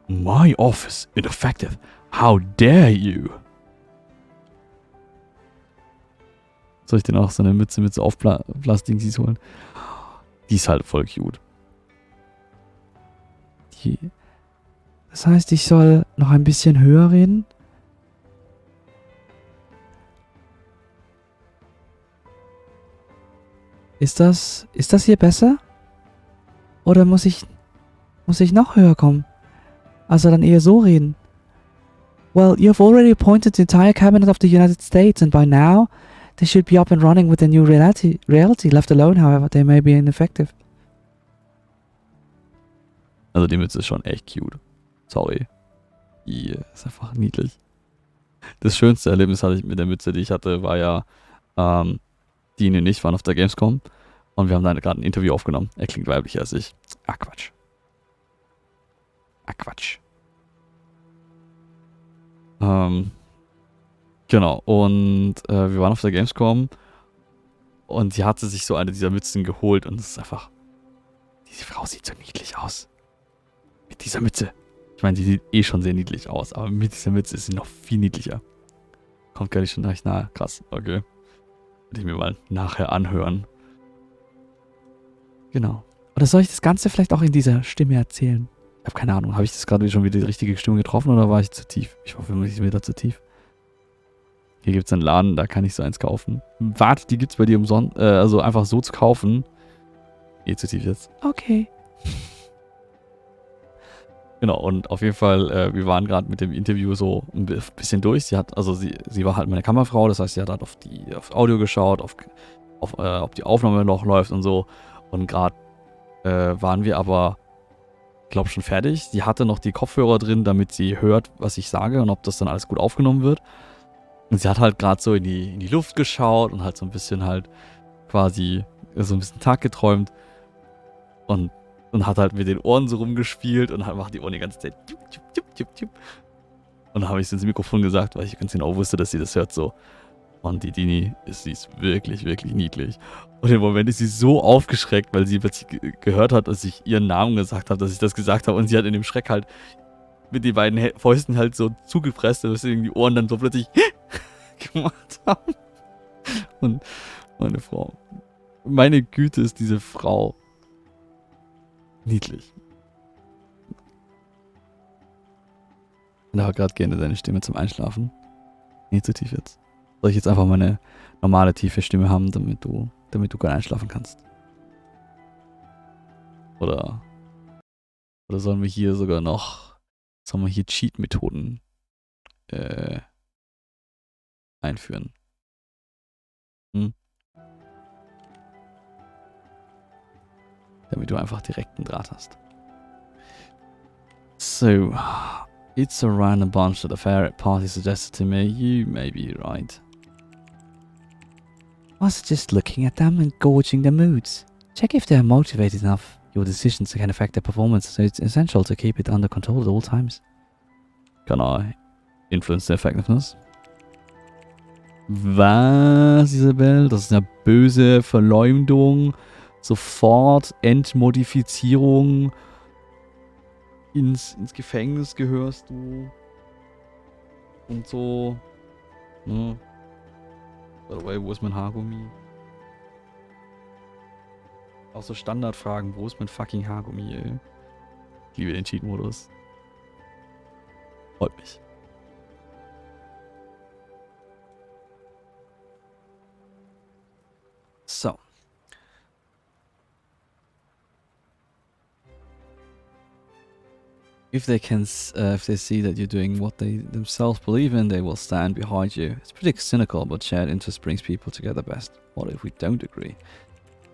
My office ineffective? How dare you? Soll ich denn auch so eine Mütze mit so Aufblasdingsies holen? Die ist halt voll cute. Das heißt, ich soll noch ein bisschen höher reden? Ist das hier besser? Oder muss ich noch höher kommen? Also dann eher so reden. Well, you have already appointed the entire cabinet of the United States, and by now they should be up and running with a new reality. Left alone, however, they may be ineffective. Also die Mütze ist schon echt cute. Sorry. Die ist einfach niedlich. Das schönste Erlebnis hatte ich mit der Mütze, die ich hatte, war ja, Dean und ich waren auf der Gamescom und wir haben da gerade ein Interview aufgenommen. Er klingt weiblicher als ich. Ah, Quatsch. Genau, und wir waren auf der Gamescom und sie hatte sich so eine dieser Mützen geholt und es ist einfach, diese Frau sieht so niedlich aus. Mit dieser Mütze. Ich meine, die sieht eh schon sehr niedlich aus, aber mit dieser Mütze ist sie noch viel niedlicher. Kommt gar nicht schon recht nahe. Krass, okay. Werde ich mir mal nachher anhören. Genau. Oder soll ich das Ganze vielleicht auch in dieser Stimme erzählen? Ich habe keine Ahnung. Habe ich das gerade schon wieder die richtige Stimme getroffen oder war ich zu tief? Ich hoffe, ich bin wieder zu tief. Hier gibt es einen Laden, da kann ich so eins kaufen. Warte, die gibt es bei dir umsonst. Also einfach so zu kaufen. Zu tief jetzt. Okay. Genau, und auf jeden Fall, wir waren gerade mit dem Interview so ein bisschen durch. Sie war halt meine Kammerfrau, das heißt, sie hat halt auf Audio geschaut, ob die Aufnahme noch läuft und so. Und gerade waren wir aber, ich glaube, schon fertig. Sie hatte noch die Kopfhörer drin, damit sie hört, was ich sage und ob das dann alles gut aufgenommen wird. Und sie hat halt gerade so in die Luft geschaut und halt so ein bisschen halt quasi so ein bisschen Tag geträumt und hat halt mit den Ohren so rumgespielt und halt macht die Ohren die ganze Zeit tjup. Und dann habe ich ins Mikrofon gesagt, weil ich ganz genau wusste, dass sie das hört so. Und die Dini, sie ist wirklich, wirklich niedlich. Und im Moment ist sie so aufgeschreckt, weil sie plötzlich gehört hat, dass ich ihren Namen gesagt habe, dass ich das gesagt habe. Und sie hat in dem Schreck halt mit den beiden Fäusten halt so zugepresst, dass die Ohren dann so plötzlich gemacht haben. Und meine Güte, ist diese Frau niedlich. Da gerade gerne deine Stimme zum Einschlafen. Nicht zu tief jetzt. Soll ich jetzt einfach meine normale tiefe Stimme haben, damit du gut einschlafen kannst? Oder sollen wir hier sogar noch, Cheat-Methoden einführen? Hm? Damit du einfach direkten Draht hast. So, it's a random bunch that a fair party suggested to me. You may be right. I was just looking at them and gauging their moods. Check if they are motivated enough. Your decisions can affect their performance, so it's essential to keep it under control at all times. Can I influence their effectiveness? Was, Isabel? Das ist eine böse Verleumdung. Sofort Entmodifizierung. Ins Gefängnis gehörst du. Und so. Ne? By the way, wo ist mein Haargummi? Auch so Standardfragen. Wo ist mein fucking Haargummi, ey? Ich liebe den Cheat-Modus. Freut mich. So. If they see that you're doing what they themselves believe in, they will stand behind you. It's pretty cynical, but shared interest brings people together best. What if we don't agree?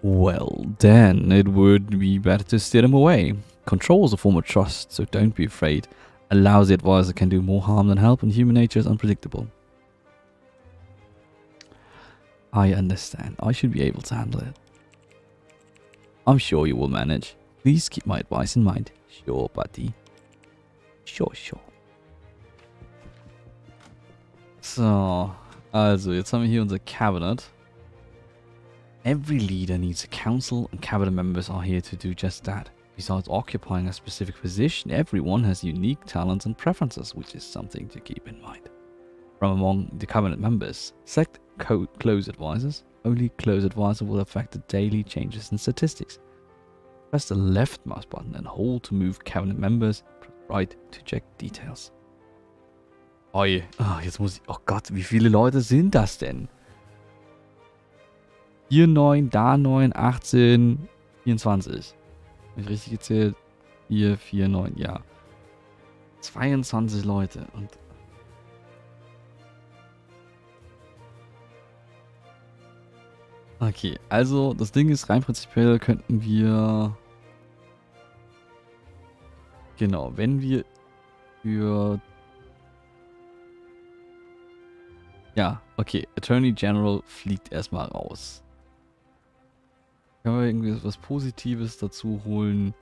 Well, then it would be better to steer them away. Control is a form of trust, so don't be afraid. A lousy advisor can do more harm than help, and human nature is unpredictable. I understand. I should be able to handle it. I'm sure you will manage. Please keep my advice in mind. Sure, buddy. Sure. So, also, jetzt haben wir hier unser Cabinet. Every leader needs a council, and cabinet members are here to do just that. Besides occupying a specific position, everyone has unique talents and preferences, which is something to keep in mind. From among the cabinet members, select close advisors. Only close advisor will affect the daily changes in statistics. Press the left mouse button and hold to move cabinet members. Press right to check details. Oh je. Oh, jetzt muss ich... Oh Gott, wie viele Leute sind das denn? Hier 9, da 9, 18, 24. Habe ich richtig gezählt? Hier 4, 9, ja. 22 Leute. Und okay, also das Ding ist, rein prinzipiell könnten wir... Genau, wenn wir für... Ja, okay, Attorney General fliegt erstmal raus. Können wir irgendwie was Positives dazu holen?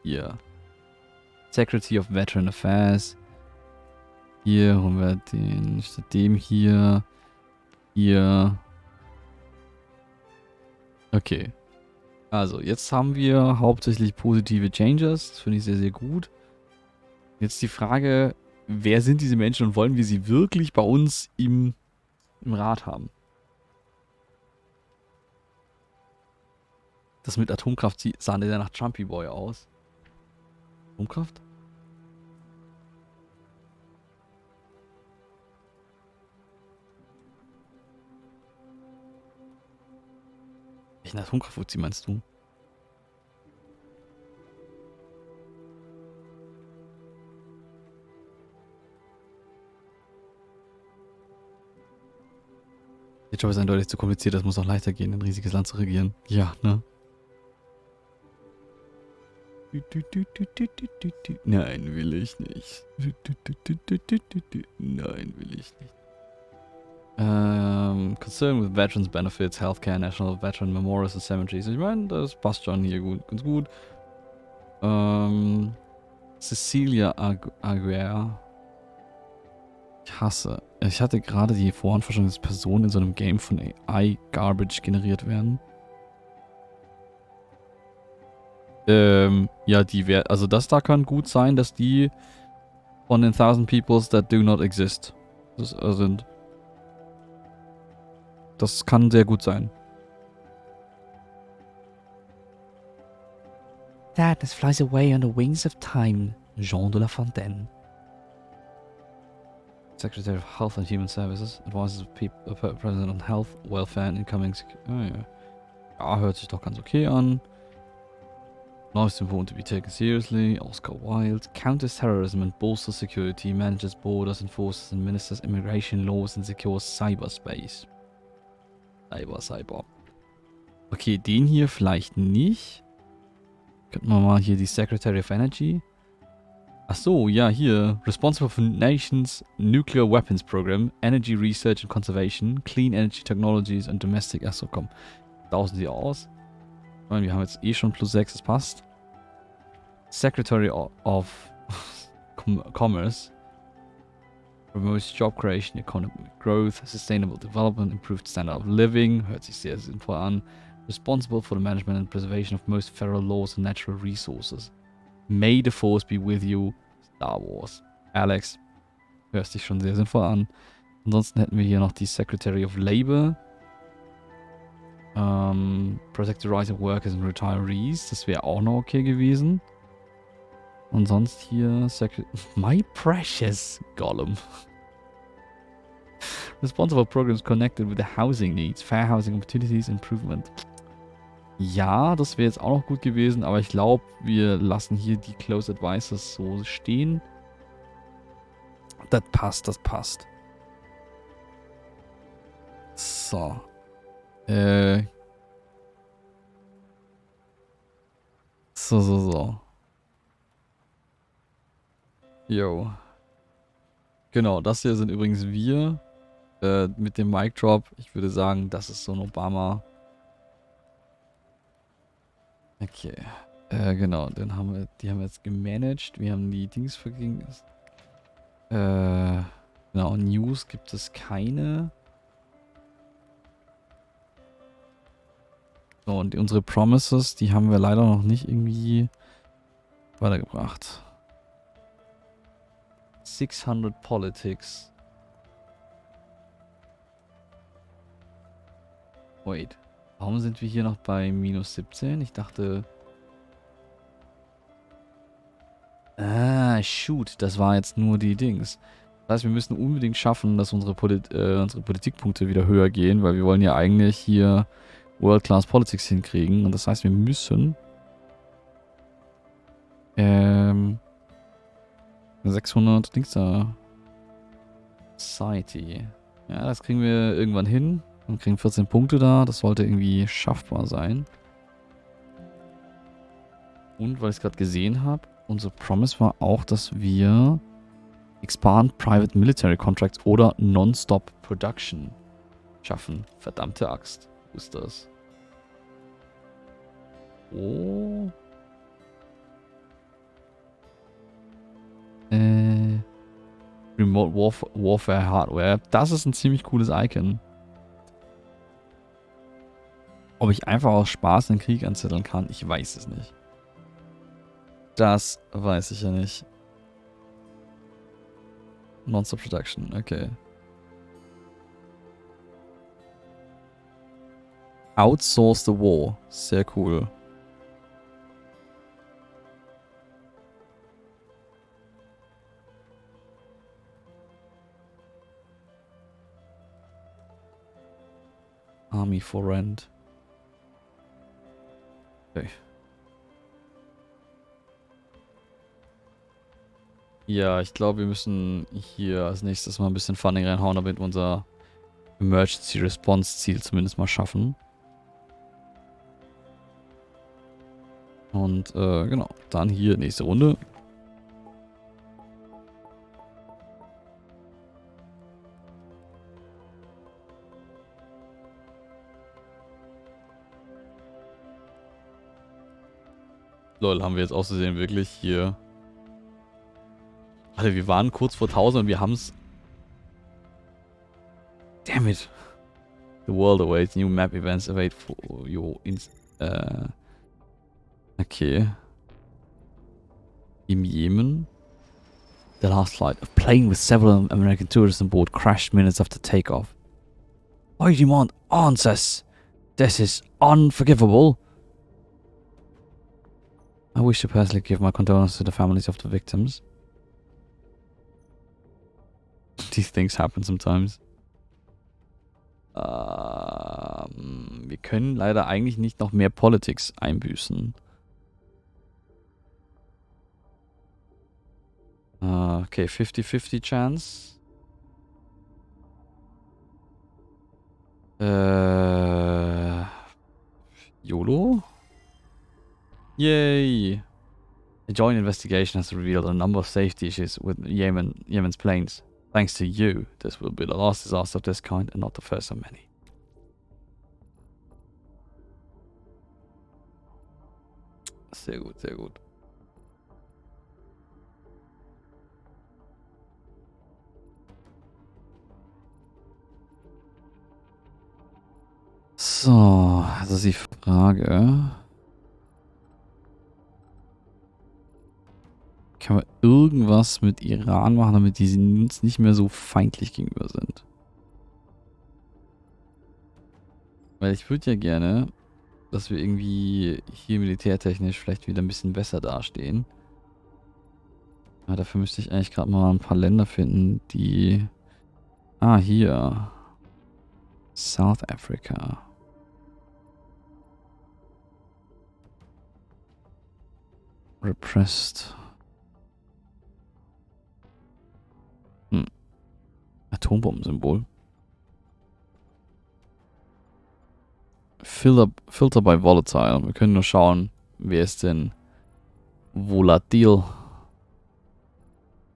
Hier. Secretary of Veteran Affairs. Hier holen wir den, statt dem hier. Hier. Okay. Also, jetzt haben wir hauptsächlich positive Changes. Das finde ich sehr, sehr gut. Jetzt die Frage, wer sind diese Menschen und wollen wir sie wirklich bei uns im Rat haben? Das mit Atomkraft sah der nach Trumpy Boy aus. Atomkraft? Welchen Atomkraftfuzzi meinst du? Der Job ist eindeutig zu kompliziert, das muss auch leichter gehen, ein riesiges Land zu regieren. Ja, ne? Nein, will ich nicht. Nein, will ich nicht. Concern with Veterans Benefits, Healthcare, National Veteran Memorials and Cemeteries. Ich meine, das passt schon hier gut, ganz gut. Cecilia Aguirre. Ich hasse. Ich hatte gerade die Voranforschung, dass Personen in so einem Game von AI-Garbage generiert werden. Ja, also das da kann gut sein, dass die von den 1000 Peoples that do not exist sind. Das kann sehr gut sein. Darkness flies away on the wings of time. Jean de La Fontaine. Secretary of Health and Human Services, advises the President on Health, Welfare and Incoming Security. Ja, hört sich doch ganz okay an. Lives important to be taken seriously. Oscar Wilde. Counters terrorism and bolsters security. Manages borders, enforces and ministers immigration laws and secures cyberspace. Cyber. Okay, den hier vielleicht nicht. Könnten wir mal hier die Secretary of Energy. Ach so, ja, hier. Responsible for Nations Nuclear Weapons Program, Energy Research and Conservation, Clean Energy Technologies and Domestic. Achso, komm. Tauschen sie aus. Ich meine, wir haben jetzt eh schon +6, das passt. Secretary of Commerce. Promotes Job Creation, Economic Growth, Sustainable Development, Improved Standard of Living. Hört sich sehr sinnvoll an. Responsible for the management and preservation of most federal laws and natural resources. May the Force be with you. Star Wars. Alex. Hört sich schon sehr sinnvoll an. Ansonsten hätten wir hier noch die Secretary of Labor. Protect the rights of workers and retirees. Das wäre auch noch okay gewesen. Und sonst hier My Precious Gollum. Responsible programs connected with the housing needs, fair housing opportunities, improvement. Ja, das wäre jetzt auch noch gut gewesen, aber ich glaube, wir lassen hier die Close Advisors so stehen. Das passt. So. So. Jo. Genau, das hier sind übrigens wir. Mit dem Mic Drop. Ich würde sagen, das ist so ein Obama. Okay. Genau, die haben wir jetzt gemanagt. Wir haben die Dings vergeben. Genau, News gibt es keine. So, und unsere Promises, die haben wir leider noch nicht irgendwie weitergebracht. 600 Politics. Wait. Warum sind wir hier noch bei -17? Ich dachte... shoot. Das war jetzt nur die Dings. Das heißt, wir müssen unbedingt schaffen, dass unsere Politikpunkte wieder höher gehen, weil wir wollen ja eigentlich hier World-Class Politics hinkriegen. Und das heißt, wir müssen 600 Dings da. Society. Ja, das kriegen wir irgendwann hin. Wir kriegen 14 Punkte da. Das sollte irgendwie schaffbar sein. Und weil ich es gerade gesehen habe, unsere Promise war auch, dass wir Expand Private Military Contracts oder Non-Stop Production schaffen. Verdammte Axt. Wo ist das? Oh. Remote Warfare Hardware. Das ist ein ziemlich cooles Icon. Ob ich einfach aus Spaß einen Krieg anzetteln kann, ich weiß es nicht. Das weiß ich ja nicht. Non-Stop Production, okay. Outsource the War. Sehr cool. Army for Rent. Okay. Ja, ich glaube, wir müssen hier als nächstes mal ein bisschen Funding reinhauen, damit wir unser Emergency Response Ziel zumindest mal schaffen. Und genau, dann hier nächste Runde. Lol, haben wir jetzt auszusehen wirklich hier. Alter, wir waren kurz vor 1000 und wir haben's. Damn it. The world awaits new map events await for your okay. Im Jemen. The last flight of plane with several American tourists on board crashed minutes after takeoff. I demand answers. This is unforgivable. I wish to personally give my condolences to the families of the victims. These things happen sometimes. Wir können leider eigentlich nicht noch mehr Politics einbüßen. Okay, 50-50 Chance. YOLO? Yay! A joint investigation has revealed a number of safety issues with Yemen's planes. Thanks to you, this will be the last disaster of this kind and not the first of many. Sehr gut, sehr gut. So, also die Frage. Kann man irgendwas mit Iran machen, damit die uns nicht mehr so feindlich gegenüber sind? Weil ich würde ja gerne, dass wir irgendwie hier militärtechnisch vielleicht wieder ein bisschen besser dastehen. Ja, dafür müsste ich eigentlich gerade mal ein paar Länder finden, die... Ah, hier. South Africa. Repressed. Atombombensymbol. Filter by volatile. Wir können nur schauen, wer ist denn volatil.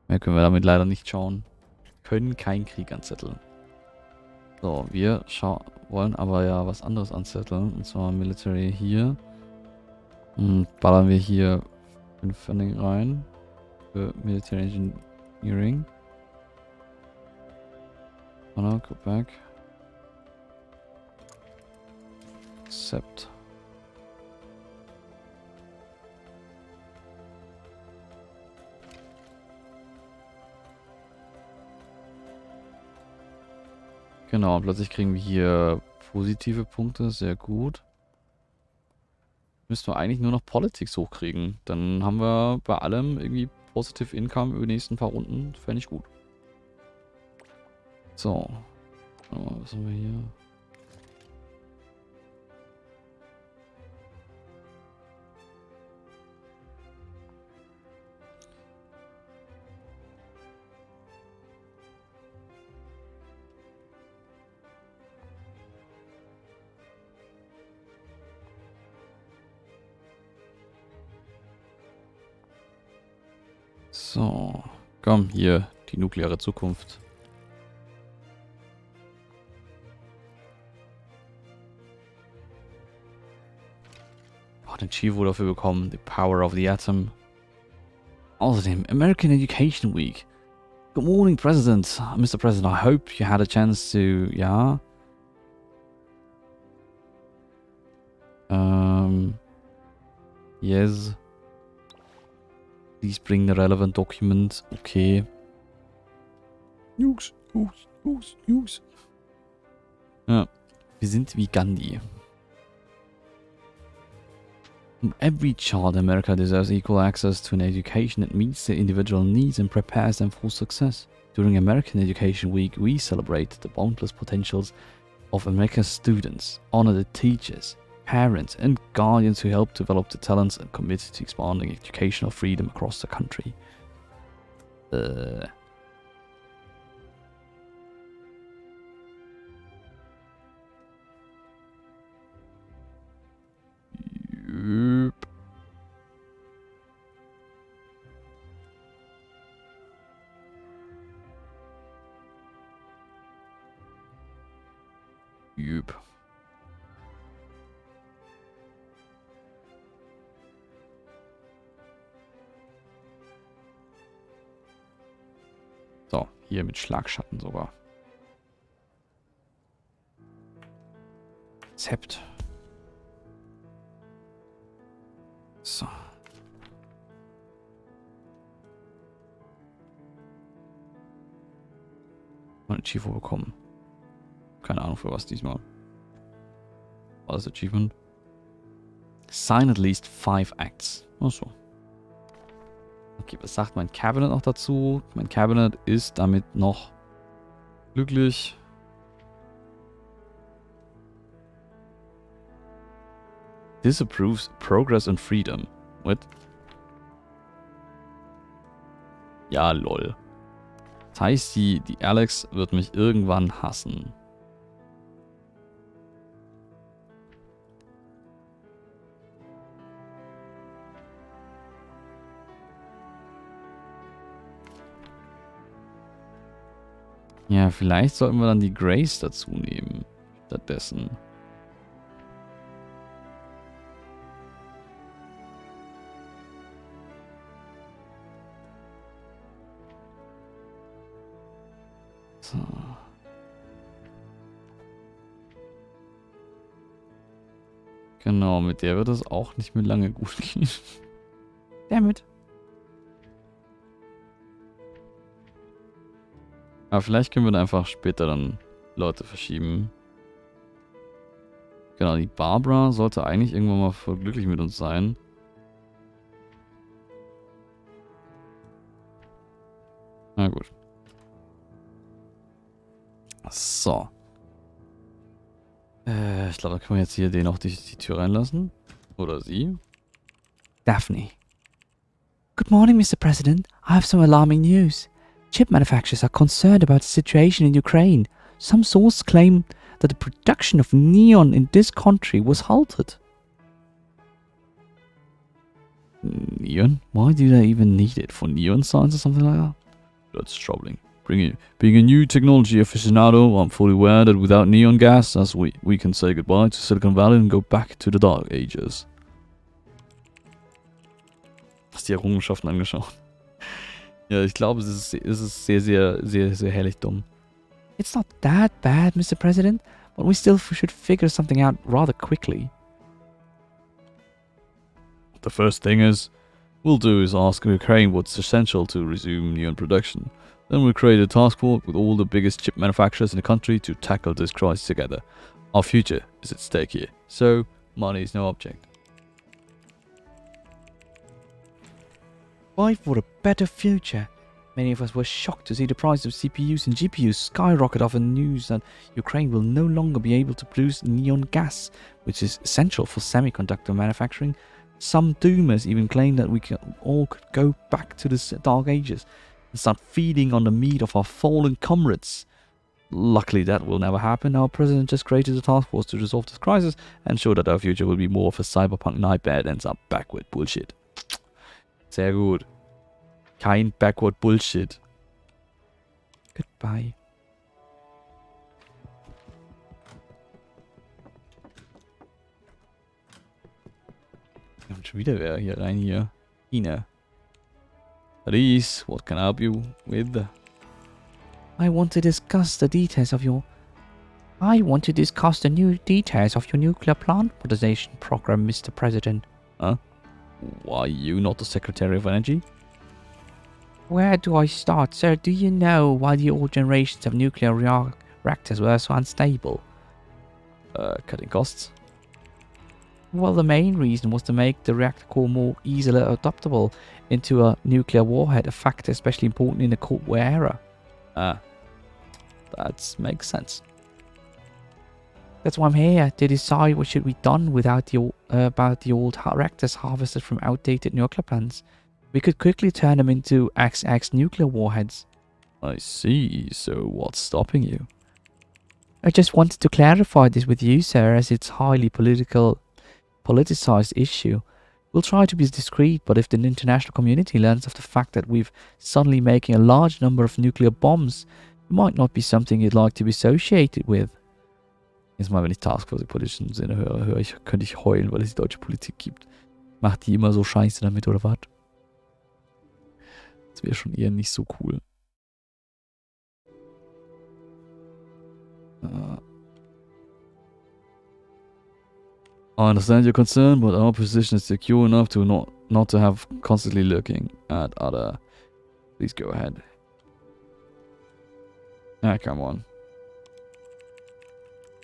Mehr können wir damit leider nicht schauen. Können keinen Krieg anzetteln. So, wir wollen aber ja was anderes anzetteln. Und zwar Military hier. Und ballern wir hier 5 Funding rein. Für Military Engineering. Go back. Accept. Genau, plötzlich kriegen wir hier positive Punkte, sehr gut. Müssten wir eigentlich nur noch Politics hochkriegen. Dann haben wir bei allem irgendwie Positive Income über die nächsten paar Runden. Fände ich gut. So. Was haben wir hier? So. Komm, hier. Die nukleare Zukunft. Den Chivo dafür bekommen. The Power of the Atom. Außerdem American Education Week. Good morning, President. Mr. President, I hope you had a chance to... Ja. Yes. Please bring the relevant document. Okay. Nukes. Ja. Wir sind wie Gandhi. Every child in America deserves equal access to an education that meets their individual needs and prepares them for success. During American Education Week, we celebrate the boundless potentials of America's students, honor the teachers, parents, and guardians who help develop the talents and commit to expanding educational freedom across the country. Yep. So, hier mit Schlagschatten sogar. Rezept. So. Ein Achievement bekommen. Keine Ahnung für was diesmal. War das Achievement? Sign at least 5 acts. Achso. Okay, was sagt mein Cabinet noch dazu? Mein Cabinet ist damit noch Glücklich. Disapproves progress and freedom. What? Ja, lol. Das heißt, die Alex wird mich irgendwann hassen. Ja, vielleicht sollten wir dann die Grace dazu nehmen. Stattdessen. So. Genau, mit der wird es auch nicht mehr lange gut gehen. Damit. Aber vielleicht können wir dann einfach später dann Leute verschieben. Genau, die Barbara sollte eigentlich irgendwann mal voll glücklich mit uns sein. Na gut. So. Ich glaube, da können wir jetzt hier den auch die Tür reinlassen. Oder sie. Daphne. Good morning, Mr. President. I have some alarming news. Chip manufacturers are concerned about the situation in Ukraine. Some sources claim that the production of neon in this country was halted. Neon? Why do they even need it? For neon signs or something like that? That's troubling. Being a new technology aficionado, I'm fully aware that without neon gas, as we can say goodbye to Silicon Valley and go back to the Dark Ages. Hast die Errungenschaften angeschaut? Ja, ich glaube, es ist sehr, sehr, sehr, sehr herrlich dumm. It's not that bad, Mr. President, but we still should figure something out rather quickly. The first thing we'll do is ask Ukraine what's essential to resume neon production. Then we'll create a task force with all the biggest chip manufacturers in the country to tackle this crisis together. Our future is at stake here, so money is no object. Fight for a better future. Many of us were shocked to see the price of CPUs and GPUs skyrocket off the news that Ukraine will no longer be able to produce neon gas, which is essential for semiconductor manufacturing. Some doomers even claim that we all could go back to the Dark Ages and start feeding on the meat of our fallen comrades. Luckily, that will never happen. Our president just created a task force to resolve this crisis and ensure that our future will be more of a cyberpunk nightmare than some backward bullshit. Sehr gut. Kein backward Bullshit. Goodbye. Und schon wieder wer hier rein hier. Ina. Reese, what can I help you with? I want to discuss the new details of your nuclear plant modernization program, Mr. President. Huh? Why are you not the Secretary of Energy? Where do I start, sir? Do you know why the old generations of nuclear reactors were so unstable? Cutting costs. Well, the main reason was to make the reactor core more easily adaptable into a nuclear warhead, a factor especially important in the Cold War era. Ah, that makes sense. That's why I'm here, to decide what should be done without about the old reactors harvested from outdated nuclear plants. We could quickly turn them into XX nuclear warheads. I see. So what's stopping you? I just wanted to clarify this with you, sir, as it's highly politicized issue. We'll try to be discreet, but if the international community learns of the fact that we've suddenly making a large number of nuclear bombs, it might not be something you'd like to be associated with. Jetzt mal, wenn ich Taskforce im politischen Sinne höre, könnte ich heulen, weil es die deutsche Politik gibt. Macht die immer so Scheiße damit, oder was? Das wäre schon eher nicht so cool. I understand your concern, but our position is secure enough to not to have constantly looking at other. Please go ahead. Ah, come on.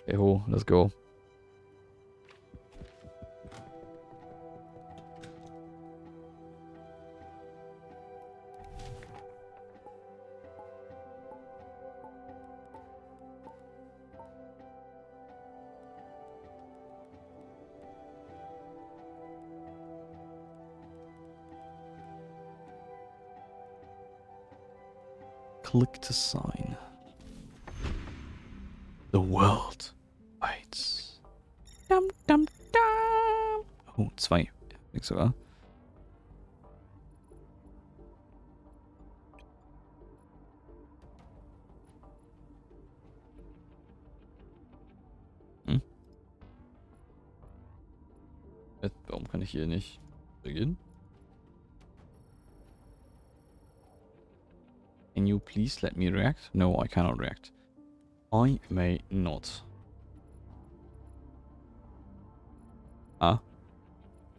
Hey ho, let's go. Click to sign. The world waits. Dum, dum, dum. Oh, 2. Nicht sogar. Warum kann ich hier nicht beginnen? Can you please let me react? No, I cannot react. I may not. Ah.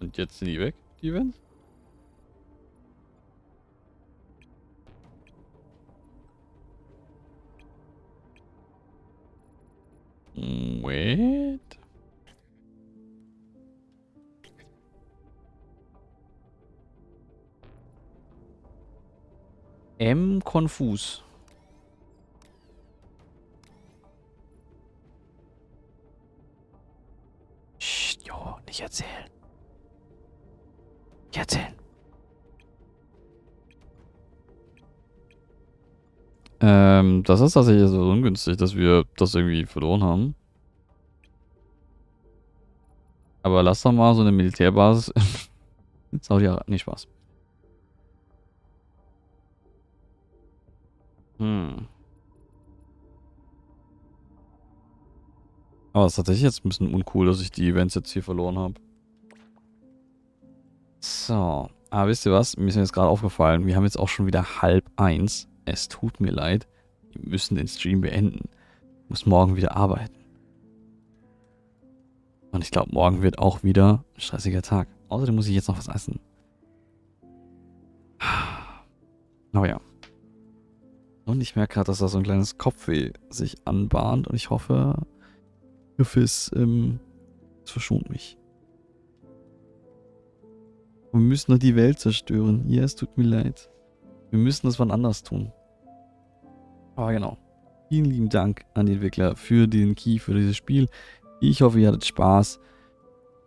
Und jetzt sind die weg, die Events? Wait. Konfus. Psst, jo, nicht erzählen. Nicht erzählen. Das ist tatsächlich so ungünstig, dass wir das irgendwie verloren haben. Aber lass doch mal so eine Militärbasis in Saudi-Arabien. Nee, Spaß. Aber es ist tatsächlich jetzt ein bisschen uncool, dass ich die Events jetzt hier verloren habe. So. Aber wisst ihr was? Mir ist jetzt gerade aufgefallen, wir haben jetzt auch schon wieder 12:30. Es tut mir leid. Wir müssen den Stream beenden. Ich muss morgen wieder arbeiten. Und ich glaube, morgen wird auch wieder ein stressiger Tag. Außerdem muss ich jetzt noch was essen. Aber ja. Und ich merke gerade, dass da so ein kleines Kopfweh sich anbahnt. Und ich hoffe, es verschont mich. Und wir müssen doch die Welt zerstören. Ja, es tut mir leid. Wir müssen das wann anders tun. Aber genau. Vielen lieben Dank an die Entwickler für den Key, für dieses Spiel. Ich hoffe, ihr hattet Spaß.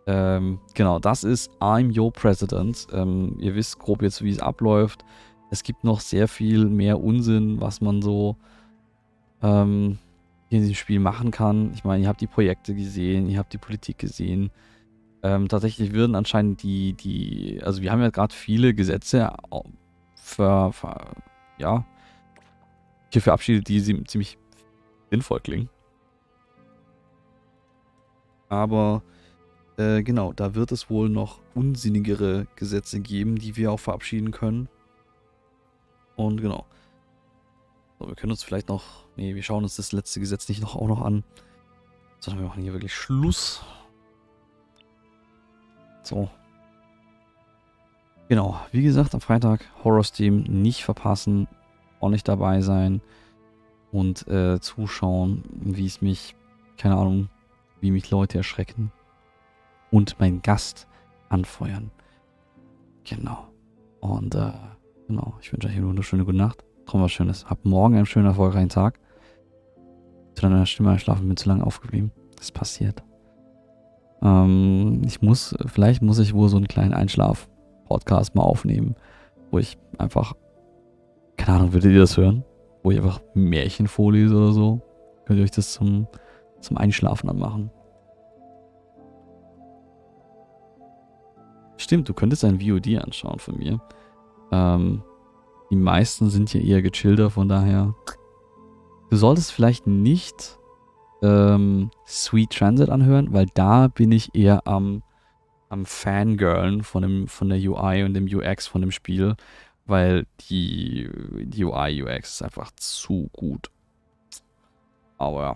Genau, das ist I'm Your President. Ihr wisst grob jetzt, wie es abläuft. Es gibt noch sehr viel mehr Unsinn, was man so hier in diesem Spiel machen kann. Ich meine, ihr habt die Projekte gesehen, ihr habt die Politik gesehen. Tatsächlich würden anscheinend also wir haben ja gerade viele Gesetze hier verabschiedet, die ziemlich sinnvoll klingen. Aber genau, da wird es wohl noch unsinnigere Gesetze geben, die wir auch verabschieden können. Und genau. So, wir können uns vielleicht noch... Nee, wir schauen uns das letzte Gesetz nicht auch noch an. Sondern wir machen hier wirklich Schluss. So. Genau, wie gesagt, am Freitag Horror-Stream nicht verpassen. Ordentlich dabei sein. Und zuschauen, wie es mich... Keine Ahnung, wie mich Leute erschrecken. Und meinen Gast anfeuern. Genau. Und genau, ich wünsche euch eine wunderschöne gute Nacht. Traum was Schönes. Habt morgen einen schönen, erfolgreichen Tag. Zu deiner Stimme einschlafen, bin zu lange aufgeblieben. Das passiert. Vielleicht muss ich wohl so einen kleinen Einschlaf-Podcast mal aufnehmen, wo ich einfach, keine Ahnung, würdet ihr das hören? Wo ich einfach Märchen vorlese oder so. Könnt ihr euch das zum Einschlafen dann machen. Stimmt, du könntest ein VOD anschauen von mir. Die meisten sind ja eher gechillter, von daher. Du solltest vielleicht nicht Sweet Transit anhören, weil da bin ich eher am Fangirlen von der UI und dem UX von dem Spiel, weil die UI, UX ist einfach zu gut. Aber ja,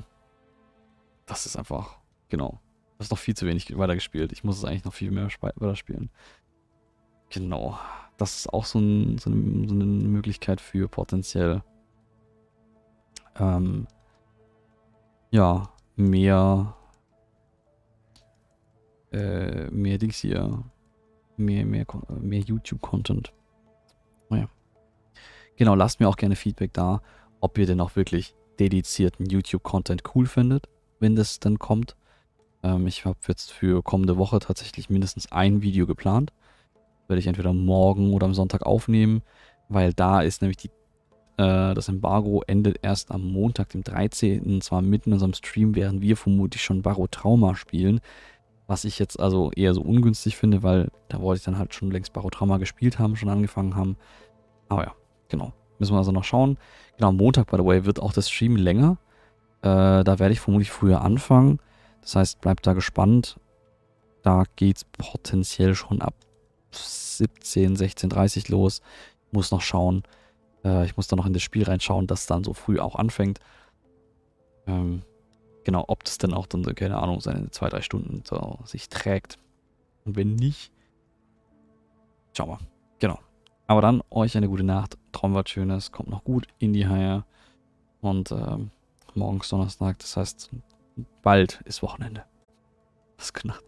das ist einfach, genau. Das ist noch viel zu wenig weitergespielt. Ich muss es eigentlich noch viel mehr weiterspielen. Genau. Das ist auch so eine Möglichkeit für potenziell mehr Dings hier. Mehr YouTube-Content. Naja. Genau, lasst mir auch gerne Feedback da, ob ihr denn auch wirklich dedizierten YouTube-Content cool findet, wenn das dann kommt. Ich habe jetzt für kommende Woche tatsächlich mindestens ein Video geplant. Werde ich entweder morgen oder am Sonntag aufnehmen, weil da ist nämlich das Embargo endet erst am Montag, dem 13. Und zwar mitten in unserem Stream, während wir vermutlich schon Barotrauma spielen. Was ich jetzt also eher so ungünstig finde, weil da wollte ich dann halt schon längst Barotrauma gespielt haben, schon angefangen haben. Aber ja, genau. Müssen wir also noch schauen. Genau, am Montag, by the way, wird auch das Stream länger. Da werde ich vermutlich früher anfangen. Das heißt, bleibt da gespannt. Da geht es potenziell schon ab 17, 16:30 los. Muss noch schauen. Ich muss dann noch in das Spiel reinschauen, das dann so früh auch anfängt. Genau, ob das dann auch dann, so, keine Ahnung, seine 2-3 Stunden so sich trägt. Und wenn nicht, schauen wir. Genau. Aber dann euch eine gute Nacht. Träumt was Schönes. Kommt noch gut in die Haie. Und morgen ist Donnerstag. Das heißt, bald ist Wochenende. Das ist Nacht.